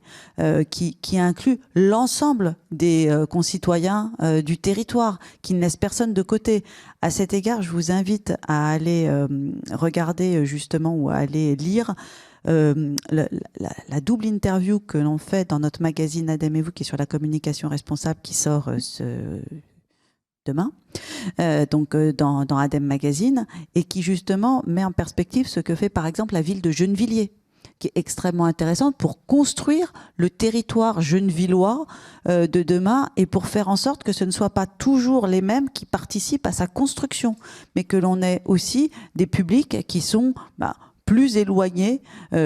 qui inclut l'ensemble des concitoyens du territoire, qui ne laisse personne de côté. À cet égard, je vous invite à aller regarder justement ou à aller lire la double interview que l'on fait dans notre magazine Adem et vous, qui est sur la communication responsable, qui sort demain, dans Adem Magazine, et qui justement met en perspective ce que fait par exemple la ville de Gennevilliers, qui est extrêmement intéressante pour construire le territoire gennevillois de demain et pour faire en sorte que ce ne soit pas toujours les mêmes qui participent à sa construction, mais que l'on ait aussi des publics qui sont plus éloignés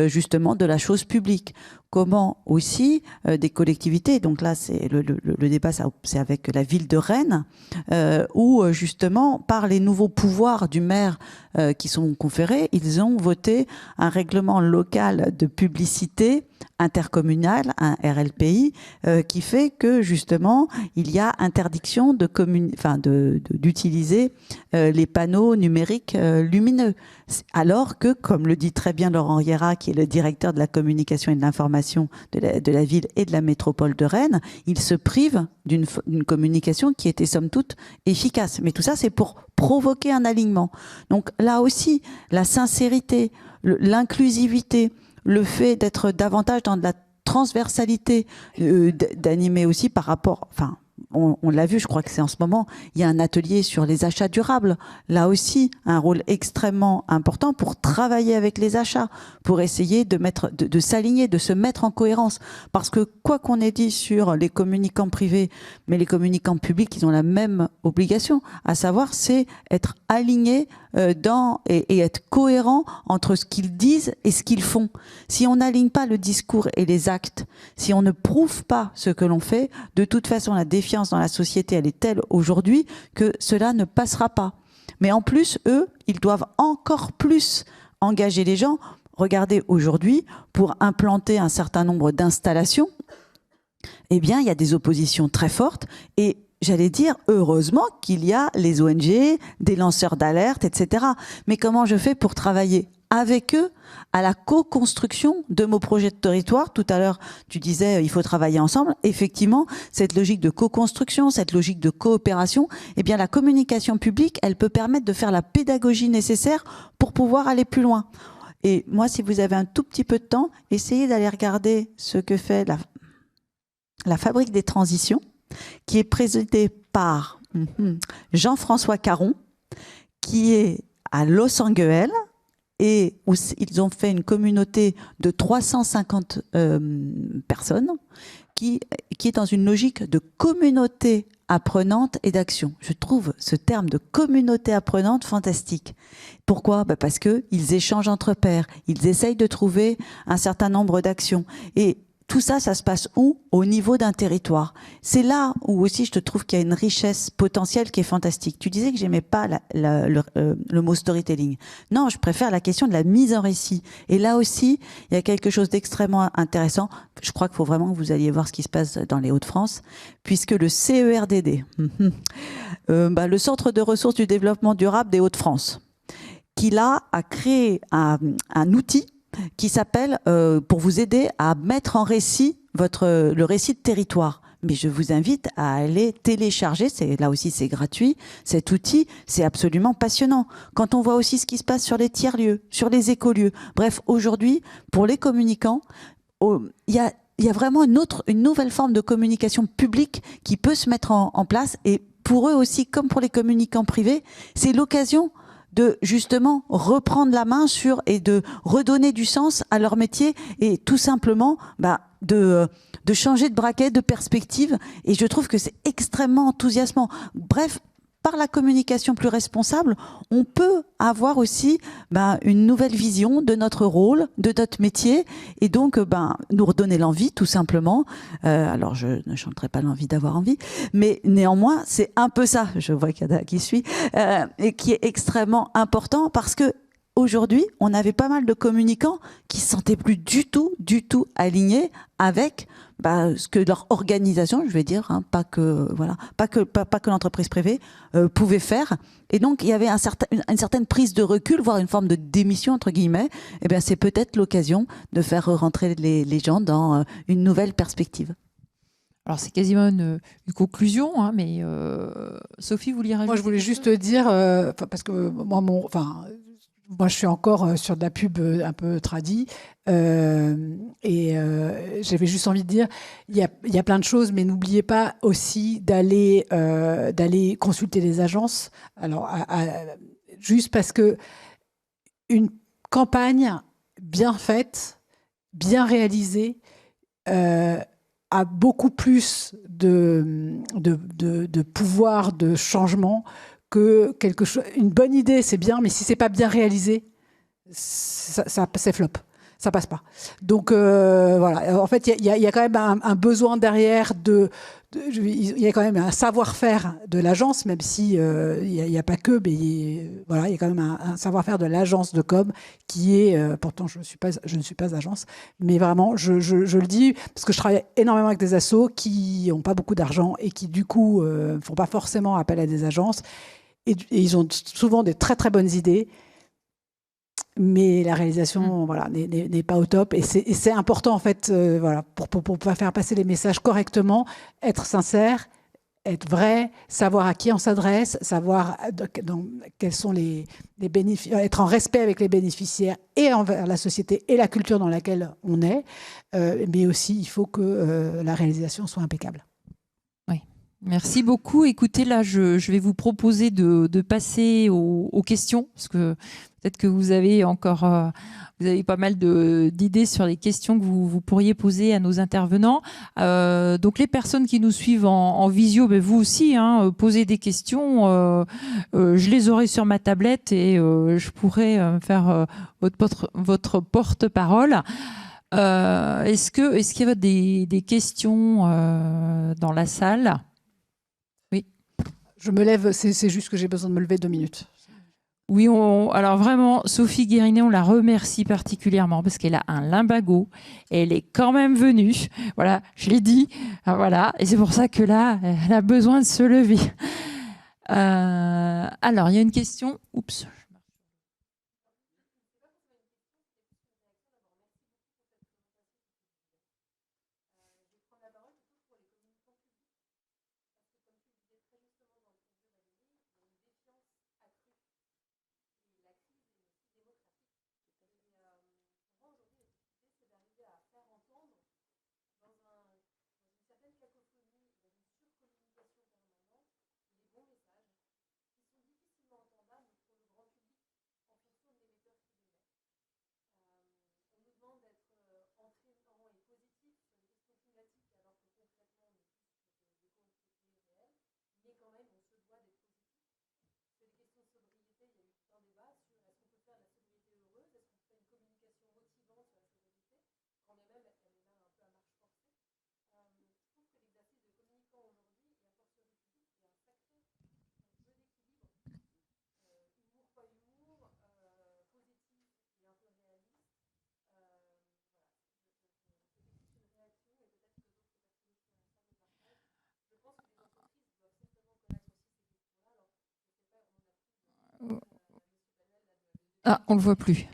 justement de la chose publique. Comment aussi des collectivités, donc là c'est le débat, c'est avec la ville de Rennes, où justement par les nouveaux pouvoirs du maire qui sont conférés, ils ont voté un règlement local de publicité intercommunale, un RLPI, qui fait que justement il y a interdiction d'utiliser les panneaux numériques lumineux. Alors que, comme le dit très bien Laurent Riera, qui est le directeur de la communication et de l'information de la ville et de la métropole de Rennes, il se prive d'une communication qui était somme toute efficace. Mais tout ça, c'est pour provoquer un alignement. Donc là aussi, la sincérité, l'inclusivité, le fait d'être davantage dans de la transversalité, d'animer aussi par rapport... On l'a vu, je crois que c'est en ce moment, il y a un atelier sur les achats durables. Là aussi, un rôle extrêmement important pour travailler avec les achats, pour essayer de s'aligner, de se mettre en cohérence. Parce que quoi qu'on ait dit sur les communicants privés, mais les communicants publics, ils ont la même obligation, à savoir, c'est être alignés et être cohérent entre ce qu'ils disent et ce qu'ils font. Si on n'aligne pas le discours et les actes, si on ne prouve pas ce que l'on fait, de toute façon la défiance dans la société elle est telle aujourd'hui que cela ne passera pas. Mais en plus, eux, ils doivent encore plus engager les gens. Regardez aujourd'hui, pour implanter un certain nombre d'installations, eh bien il y a des oppositions très fortes et j'allais dire, heureusement qu'il y a les ONG, des lanceurs d'alerte, etc. Mais comment je fais pour travailler avec eux à la co-construction de mon projet de territoire? Tout à l'heure, tu disais, il faut travailler ensemble. Effectivement, cette logique de co-construction, cette logique de coopération, eh bien, la communication publique, elle peut permettre de faire la pédagogie nécessaire pour pouvoir aller plus loin. Et moi, si vous avez un tout petit peu de temps, essayez d'aller regarder ce que fait la Fabrique des transitions, qui est présidé par Jean-François Caron, qui est à Los Angeles, et où ils ont fait une communauté de 350 personnes, qui est dans une logique de communauté apprenante et d'action. Je trouve ce terme de communauté apprenante fantastique. Pourquoi ? Parce qu'ils échangent entre pairs, ils essayent de trouver un certain nombre d'actions. Et tout ça, ça se passe où ? Au niveau d'un territoire. C'est là où aussi je te trouve qu'il y a une richesse potentielle qui est fantastique. Tu disais que j'aimais pas le mot storytelling. Non, je préfère la question de la mise en récit. Et là aussi, il y a quelque chose d'extrêmement intéressant. Je crois qu'il faut vraiment que vous alliez voir ce qui se passe dans les Hauts-de-France, puisque le CERDD, le Centre de ressources du développement durable des Hauts-de-France, qui là a créé un outil qui s'appelle pour vous aider à mettre en récit le récit de territoire. Mais je vous invite à aller télécharger, là aussi c'est gratuit, cet outil, c'est absolument passionnant. Quand on voit aussi ce qui se passe sur les tiers-lieux, sur les écolieux, bref, aujourd'hui, pour les communicants, il y a vraiment une nouvelle forme de communication publique qui peut se mettre en place, et pour eux aussi, comme pour les communicants privés, c'est l'occasion de justement reprendre la main et de redonner du sens à leur métier et tout simplement de changer de braquet, de perspective. Et je trouve que c'est extrêmement enthousiasmant. Bref, par la communication plus responsable, on peut avoir aussi une nouvelle vision de notre rôle, de notre métier, et donc nous redonner l'envie, tout simplement. Alors, je ne chanterai pas l'envie d'avoir envie, mais néanmoins, c'est un peu ça, je vois qu'il y en a qui suit, et qui est extrêmement important parce que aujourd'hui, on avait pas mal de communicants qui ne se sentaient plus du tout alignés avec ce que leur organisation, je vais dire, hein, pas que l'entreprise privée pouvait faire. Et donc il y avait une certaine prise de recul, voire une forme de démission entre guillemets. Et bien c'est peut-être l'occasion de faire rentrer les gens dans une nouvelle perspective. Alors c'est quasiment une conclusion, hein, mais Sophie, vous vouliez rajouter? Moi, je voulais juste dire, parce que moi, je suis encore sur de la pub un peu tradie, et j'avais juste envie de dire, il y a plein de choses, mais n'oubliez pas aussi d'aller consulter les agences. Alors, juste parce que une campagne bien faite, bien réalisée, a beaucoup plus de pouvoir de changement que quelque chose. Une bonne idée, c'est bien, mais si c'est pas bien réalisé, c'est flop. Ça passe pas. Donc voilà. En fait, il y a quand même un besoin derrière il y a quand même un savoir-faire de l'agence, même si il n'y a pas que, mais voilà, il y a quand même un savoir-faire de l'agence de com qui est, pourtant je ne suis pas agence, mais vraiment, je le dis parce que je travaille énormément avec des assos qui n'ont pas beaucoup d'argent et qui du coup font pas forcément appel à des agences et ils ont souvent des très très bonnes idées. Mais la réalisation voilà, n'est pas au top. Et c'est important, en fait, voilà, pour faire passer les messages correctement, être sincère, être vrai, savoir à qui on s'adresse, savoir quels sont les bénéfices, être en respect avec les bénéficiaires et envers la société et la culture dans laquelle on est. Mais aussi, il faut que la réalisation soit impeccable. Oui. Merci beaucoup. Écoutez, là, je vais vous proposer de passer aux questions, parce que peut-être que vous avez encore vous avez pas mal d'idées sur les questions que vous pourriez poser à nos intervenants. Donc, les personnes qui nous suivent en visio, ben vous aussi, hein, posez des questions. Je les aurai sur ma tablette et je pourrai faire votre porte-parole. Est-ce qu'il y a des questions dans la salle? Oui. Je me lève, c'est juste que j'ai besoin de me lever 2 minutes. Oui, alors vraiment, Sophie Guérinet, on la remercie particulièrement parce qu'elle a un lumbago et elle est quand même venue. Voilà, je l'ai dit. Voilà, et c'est pour ça que là, elle a besoin de se lever. Alors, il y a une question. Oups. Ah, on le voit plus.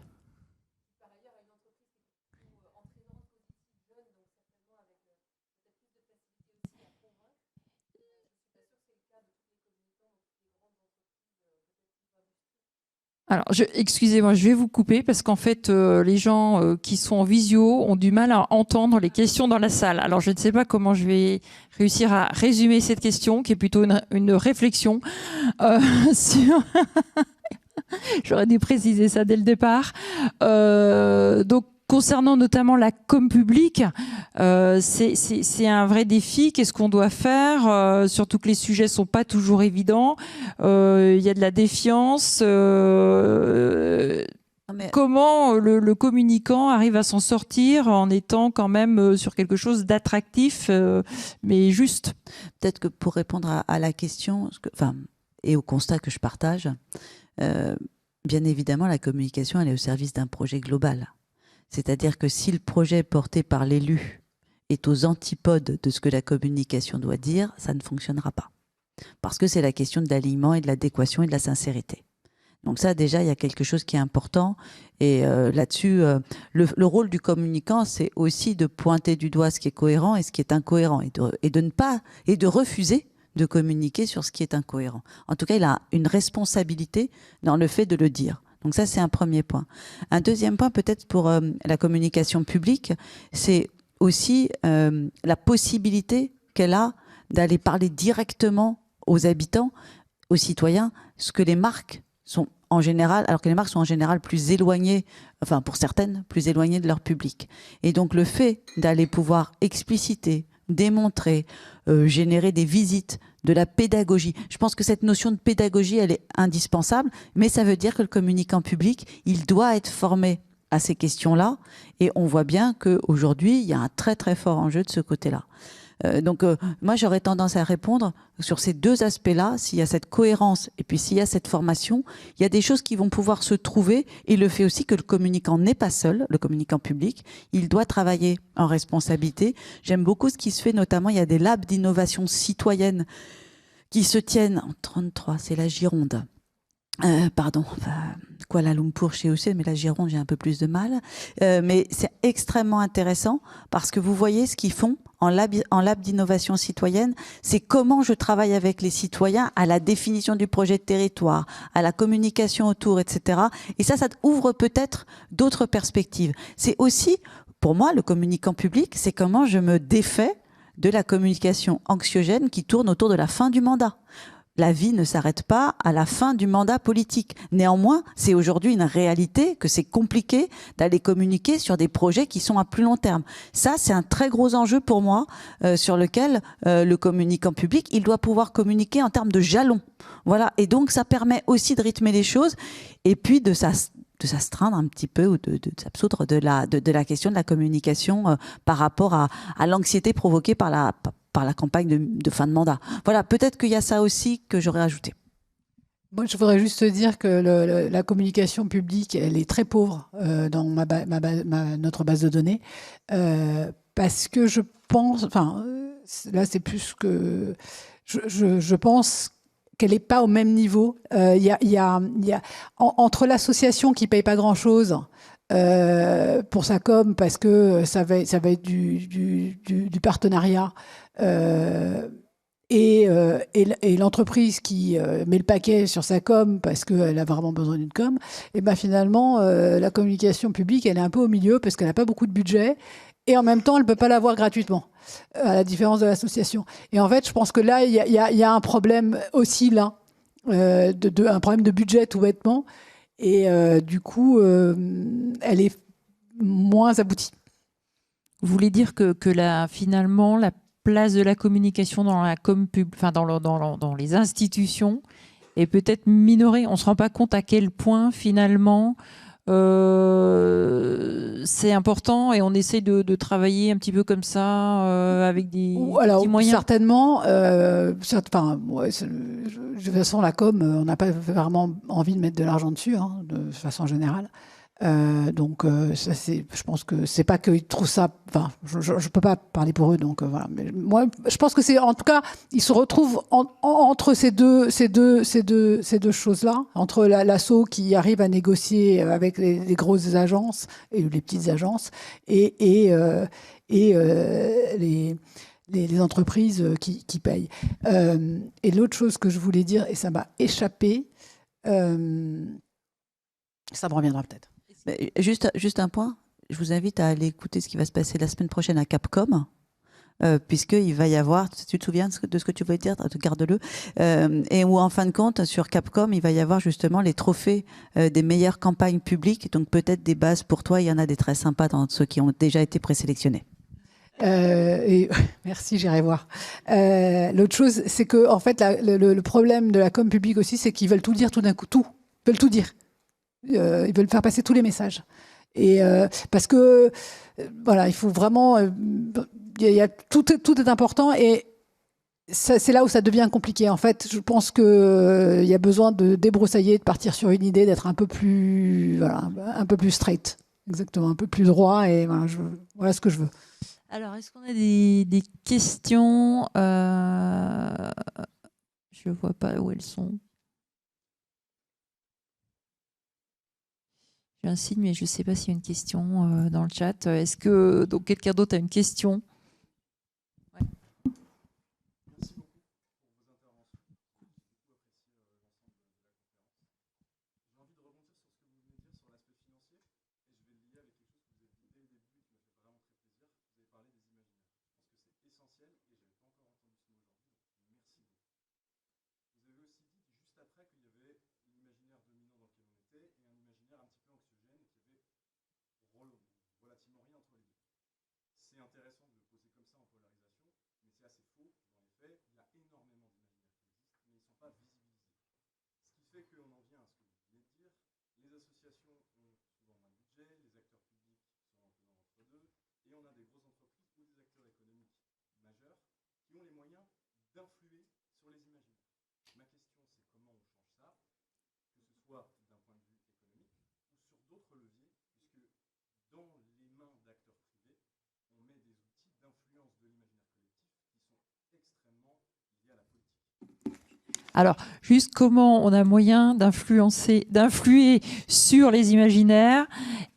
Alors, excusez-moi, je vais vous couper parce qu'en fait, les gens qui sont en visio ont du mal à entendre les questions dans la salle. Alors, je ne sais pas comment je vais réussir à résumer cette question, qui est plutôt une réflexion sur... J'aurais dû préciser ça dès le départ. Donc, concernant notamment la com publique, c'est un vrai défi. Qu'est-ce qu'on doit faire? Surtout que les sujets sont pas toujours évidents. Il y a de la défiance. Comment le communicant arrive à s'en sortir en étant quand même sur quelque chose d'attractif, mais juste? Peut-être que pour répondre à la question, et au constat que je partage, bien évidemment, la communication, elle est au service d'un projet global. C'est-à-dire que si le projet porté par l'élu est aux antipodes de ce que la communication doit dire, ça ne fonctionnera pas. Parce que c'est la question de l'alignement et de l'adéquation et de la sincérité. Donc ça, déjà, il y a quelque chose qui est important. Et là-dessus, le rôle du communicant, c'est aussi de pointer du doigt ce qui est cohérent et ce qui est incohérent, et de refuser de communiquer sur ce qui est incohérent. En tout cas, il a une responsabilité dans le fait de le dire. Donc ça, c'est un premier point. Un deuxième point, peut-être pour la communication publique, c'est aussi la possibilité qu'elle a d'aller parler directement aux habitants, aux citoyens, ce que les marques sont en général, alors que les marques sont en général plus éloignées, enfin pour certaines, plus éloignées de leur public. Et donc le fait d'aller pouvoir expliciter, démontrer, générer des visites, de la pédagogie. Je pense que cette notion de pédagogie, elle est indispensable, mais ça veut dire que le communicant public, il doit être formé à ces questions-là. Et on voit bien qu'aujourd'hui, il y a un très très fort enjeu de ce côté-là. Donc moi j'aurais tendance à répondre sur ces deux aspects-là. S'il y a cette cohérence et puis s'il y a cette formation, il y a des choses qui vont pouvoir se trouver, et le fait aussi que le communicant n'est pas seul, le communicant public, il doit travailler en responsabilité. J'aime beaucoup ce qui se fait, notamment il y a des labs d'innovation citoyenne qui se tiennent en 33, c'est la Gironde. Kuala Lumpur chez OC, mais la Gironde, j'ai un peu plus de mal. Mais c'est extrêmement intéressant parce que vous voyez ce qu'ils font en lab d'innovation citoyenne, c'est comment je travaille avec les citoyens à la définition du projet de territoire, à la communication autour, etc. Et ça ouvre peut-être d'autres perspectives. C'est aussi, pour moi, le communicant public, c'est comment je me défais de la communication anxiogène qui tourne autour de la fin du mandat. La vie ne s'arrête pas à la fin du mandat politique. Néanmoins, c'est aujourd'hui une réalité que c'est compliqué d'aller communiquer sur des projets qui sont à plus long terme. Ça, c'est un très gros enjeu pour moi, sur lequel le communicant public, il doit pouvoir communiquer en termes de jalons. Voilà. Et donc, ça permet aussi de rythmer les choses et puis de s'astreindre un petit peu ou de s'absoudre de la question de la communication par rapport à l'anxiété provoquée par la campagne de fin de mandat. Voilà, peut-être qu'il y a ça aussi que j'aurais ajouté. Moi, je voudrais juste te dire que la communication publique, elle est très pauvre dans notre base de données, parce que je pense, enfin, là, c'est plus que... Je pense qu'elle n'est pas au même niveau. Entre l'association qui ne paye pas grand-chose pour sa com, parce que ça va être du partenariat, et l'entreprise qui met le paquet sur sa com parce qu'elle a vraiment besoin d'une com, et ben finalement, la communication publique, elle est un peu au milieu parce qu'elle n'a pas beaucoup de budget et en même temps, elle ne peut pas l'avoir gratuitement, à la différence de l'association. Et en fait, je pense que là, il y a un problème aussi là, un problème de budget tout bêtement, et du coup, elle est moins aboutie. Vous voulez dire que finalement, la place de la communication dans la dans les institutions est peut-être minorée. On ne se rend pas compte à quel point finalement c'est important, et on essaie de travailler un petit peu comme ça avec des petits moyens. Certainement. De toute façon, la com, on n'a pas vraiment envie de mettre de l'argent dessus, hein, de façon générale. Donc ça, je pense que c'est pas qu'ils trouvent ça, enfin je peux pas parler pour eux, donc voilà, mais moi je pense que c'est, en tout cas, ils se retrouvent entre ces deux choses-là, entre l'asso qui arrive à négocier avec les grosses agences et les petites agences et les entreprises qui payent. Et l'autre chose que je voulais dire, et ça m'a échappé, ça me reviendra peut-être. Juste un point, je vous invite à aller écouter ce qui va se passer la semaine prochaine à Capcom, puisqu'il va y avoir, tu te souviens de ce que tu voulais dire, garde-le, et où en fin de compte, sur Capcom, il va y avoir justement les trophées des meilleures campagnes publiques, donc peut-être des bases pour toi, il y en a des très sympas dans ceux qui ont déjà été présélectionnés. Merci, j'irai voir. L'autre chose, c'est que en fait, le problème de la com publique aussi, c'est qu'ils veulent tout dire tout d'un coup, ils veulent tout dire. Ils veulent faire passer tous les messages. Et parce que voilà, il faut vraiment, tout est important, et c'est là où ça devient compliqué. En fait, je pense que il y a besoin de débroussailler, de partir sur une idée, d'être un peu plus straight, exactement, un peu plus droit. Et voilà ce que je veux. Alors, est-ce qu'on a des questions Je ne vois pas où elles sont. J'ai un signe, mais je ne sais pas s'il y a une question dans le chat. Est-ce que donc, quelqu'un d'autre a une question? Alors, juste comment on a moyen d'influer sur les imaginaires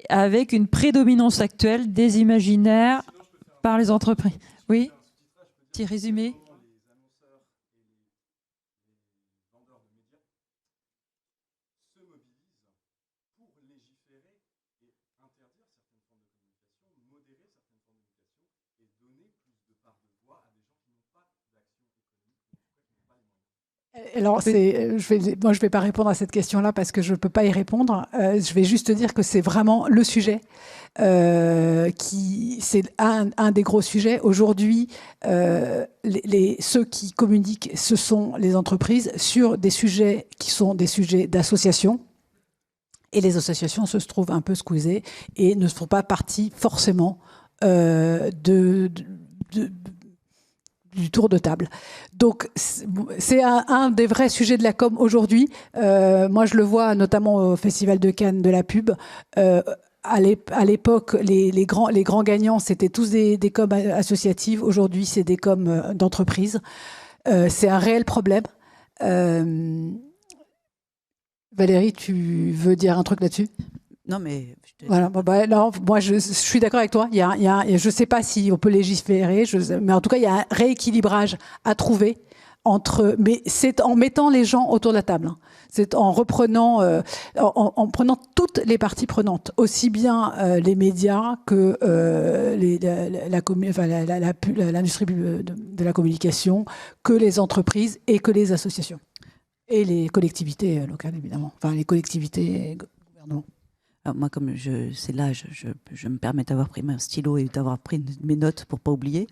avec une prédominance actuelle des imaginaires par les entreprises. Oui, petit résumé. Alors, je vais pas répondre à cette question-là parce que je peux pas y répondre. Je vais juste dire que c'est vraiment le sujet c'est un des gros sujets. Aujourd'hui, ceux qui communiquent, ce sont les entreprises sur des sujets qui sont des sujets d'association. Et les associations se trouvent un peu squeezées et ne font pas partie forcément du tour de table. Donc, c'est un des vrais sujets de la com aujourd'hui. Moi, je le vois notamment au Festival de Cannes de la pub. À l'époque, les grands gagnants, c'était tous des coms associatives. Aujourd'hui, c'est des coms d'entreprise. C'est un réel problème. Valérie, tu veux dire un truc là-dessus ? Non, mais... Voilà, non, moi, je suis d'accord avec toi. Je ne sais pas si on peut légiférer, mais en tout cas, il y a un rééquilibrage à trouver mais c'est en mettant les gens autour de la table. Hein. C'est en reprenant, en prenant toutes les parties prenantes, aussi bien les médias que l'industrie de la communication, que les entreprises et que les associations. Et les collectivités locales, évidemment. Enfin, les collectivités et gouvernements. Alors moi, comme c'est là, je me permets d'avoir pris mon stylo et d'avoir pris mes notes pour ne pas oublier.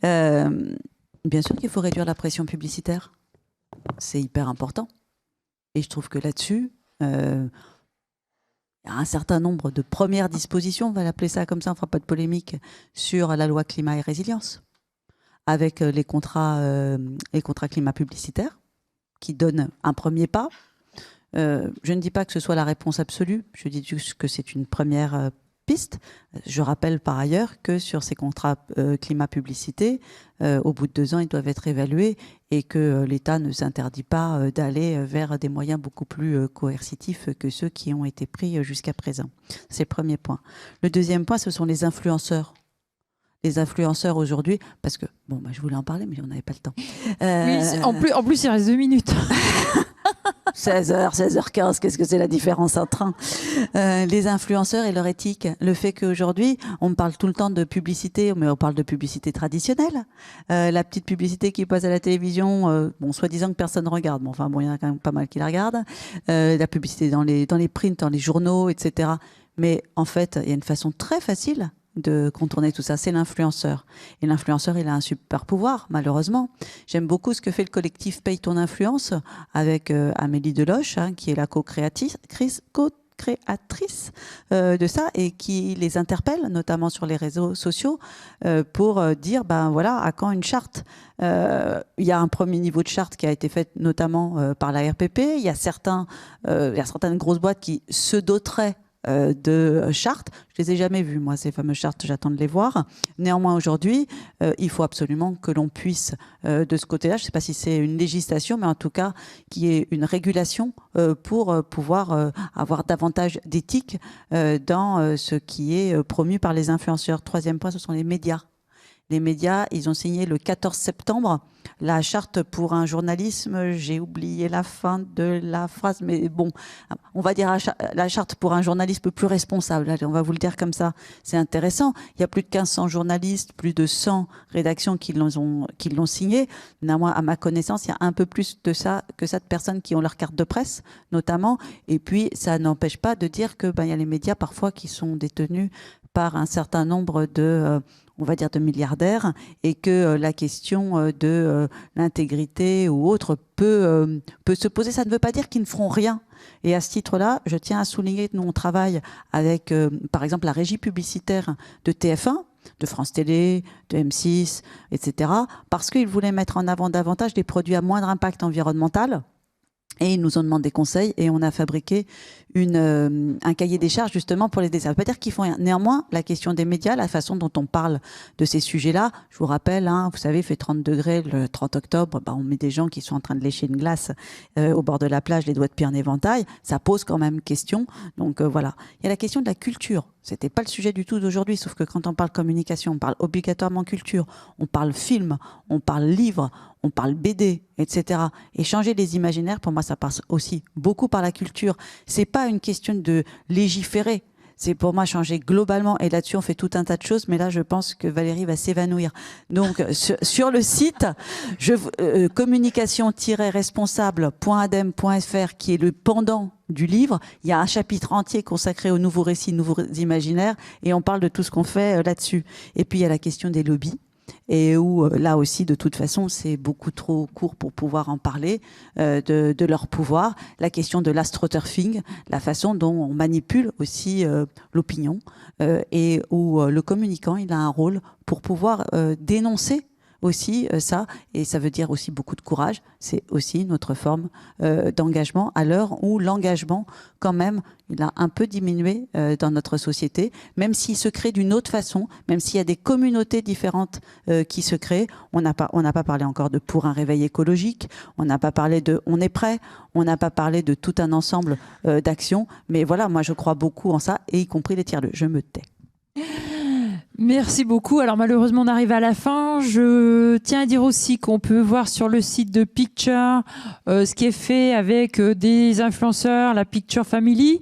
Bien sûr qu'il faut réduire la pression publicitaire. C'est hyper important. Et je trouve que là-dessus, il y a un certain nombre de premières dispositions, on va l'appeler ça comme ça, on ne fera pas de polémique, sur la loi climat et résilience, avec les contrats climat publicitaires, qui donnent un premier pas. Je ne dis pas que ce soit la réponse absolue, je dis juste que c'est une première piste. Je rappelle par ailleurs que sur ces contrats climat publicité, au bout de 2 ans, ils doivent être évalués et que l'État ne s'interdit pas d'aller vers des moyens beaucoup plus coercitifs que ceux qui ont été pris jusqu'à présent. C'est le premier point. Le deuxième point, ce sont les influenceurs. Les influenceurs aujourd'hui, parce que, bon, je voulais en parler, mais on n'avait pas le temps. Oui, en plus, il reste 2 minutes. 16h, 16h15, qu'est-ce que c'est la différence en train les influenceurs et leur éthique. Le fait qu'aujourd'hui, on me parle tout le temps de publicité, mais on parle de publicité traditionnelle. La petite publicité qui passe à la télévision, soi-disant que personne ne regarde. Bon, enfin, il y en a quand même pas mal qui la regardent. La publicité dans les prints, dans les journaux, etc. Mais en fait, il y a une façon très facile de contourner tout ça, c'est l'influenceur. Et l'influenceur, il a un super pouvoir, malheureusement. J'aime beaucoup ce que fait le collectif Paye ton influence avec Amélie Deloche, qui est la co-créatrice de ça et qui les interpelle, notamment sur les réseaux sociaux, pour dire, voilà, à quand une charte. Il y a un premier niveau de charte qui a été fait notamment par la RPP. Il y a certaines grosses boîtes qui se doteraient de chartes. Je les ai jamais vues, moi, ces fameuses chartes, j'attends de les voir. Néanmoins, aujourd'hui, il faut absolument que l'on puisse, de ce côté-là, je ne sais pas si c'est une législation, mais en tout cas, qu'il y ait une régulation pour pouvoir avoir davantage d'éthique dans ce qui est promu par les influenceurs. Troisième point, ce sont les médias. Les médias, ils ont signé le 14 septembre la charte pour un journalisme, j'ai oublié la fin de la phrase, mais bon, on va dire la charte pour un journalisme plus responsable. Allez, on va vous le dire comme ça, c'est intéressant. Il y a plus de 1500 journalistes, plus de 100 rédactions qui l'ont signé. Néanmoins, à ma connaissance, il y a un peu plus de ça que ça de personnes qui ont leur carte de presse, notamment. Et puis, ça n'empêche pas de dire que il y a les médias parfois qui sont détenus par un certain nombre de on va dire de milliardaires, et que la question de l'intégrité ou autre peut se poser. Ça ne veut pas dire qu'ils ne feront rien. Et à ce titre-là, je tiens à souligner que nous, on travaille avec, par exemple, la régie publicitaire de TF1, de France Télé, de M6, etc., parce qu'ils voulaient mettre en avant davantage des produits à moindre impact environnemental. Et ils nous ont demandé des conseils et on a fabriqué un cahier des charges justement pour les desserts. Ça ne veut pas dire qu'ils font rien. Néanmoins, la question des médias, la façon dont on parle de ces sujets-là, je vous rappelle, vous savez, il fait 30 degrés le 30 octobre, on met des gens qui sont en train de lécher une glace au bord de la plage, les doigts de pied en éventail. Ça pose quand même question. Donc voilà. Il y a la question de la culture. C'était pas le sujet du tout d'aujourd'hui, sauf que quand on parle communication, on parle obligatoirement culture, on parle film, on parle livre, on parle BD, etc. Et changer les imaginaires, pour moi, ça passe aussi beaucoup par la culture. C'est pas une question de légiférer. C'est pour moi changer globalement. Et là-dessus, on fait tout un tas de choses. Mais là, je pense que Valérie va s'évanouir. Donc, sur le site, communication-responsable.adem.fr, qui est le pendant du livre, il y a un chapitre entier consacré aux nouveaux récits, nouveaux imaginaires. Et on parle de tout ce qu'on fait là-dessus. Et puis, il y a la question des lobbies. Et où là aussi, de toute façon, c'est beaucoup trop court pour pouvoir en parler de leur pouvoir. La question de l'astroturfing, la façon dont on manipule aussi l'opinion et où le communicant, il a un rôle pour pouvoir dénoncer aussi ça, et ça veut dire aussi beaucoup de courage. C'est aussi notre forme d'engagement à l'heure où l'engagement, quand même, il a un peu diminué dans notre société, même s'il se crée d'une autre façon, même s'il y a des communautés différentes qui se créent. On n'a pas parlé encore de pour un réveil écologique, on n'a pas parlé de on est prêt, on n'a pas parlé de tout un ensemble d'actions, mais voilà, moi je crois beaucoup en ça, et y compris les tiers-lieux. Je me tais. Merci beaucoup. Alors malheureusement, on arrive à la fin. Je tiens à dire aussi qu'on peut voir sur le site de Picture ce qui est fait avec des influenceurs, la Picture Family,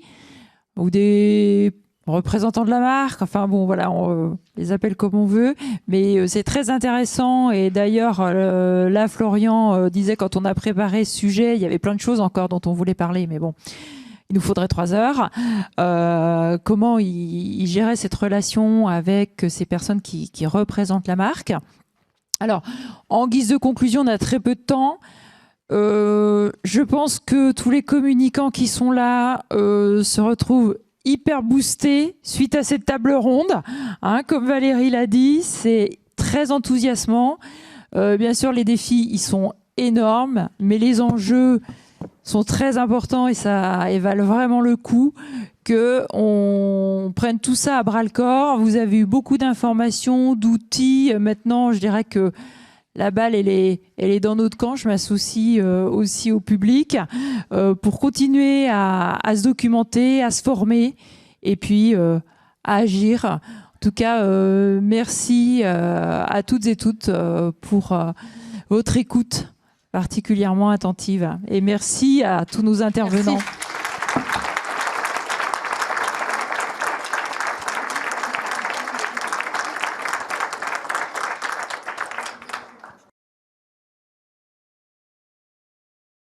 ou des représentants de la marque. Enfin bon, voilà, on les appelle comme on veut. Mais c'est très intéressant. Et d'ailleurs, là, Florian disait, quand on a préparé ce sujet, il y avait plein de choses encore dont on voulait parler. Mais bon, il nous faudrait 3 heures. Comment il gérait cette relation avec ces personnes qui représentent la marque. Alors, en guise de conclusion, on a très peu de temps. Je pense que tous les communicants qui sont là se retrouvent hyper boostés suite à cette table ronde. Comme Valérie l'a dit, c'est très enthousiasmant. Bien sûr, les défis, ils sont énormes, mais les enjeux sont très importants et ça valent vraiment le coup qu'on prenne tout ça à bras-le-corps. Vous avez eu beaucoup d'informations, d'outils. Maintenant, je dirais que la balle, elle est dans notre camp. Je m'associe aussi au public pour continuer à se documenter, à se former et puis à agir. En tout cas, merci à toutes et toutes pour votre écoute particulièrement attentive. Et merci à tous nos intervenants. Merci.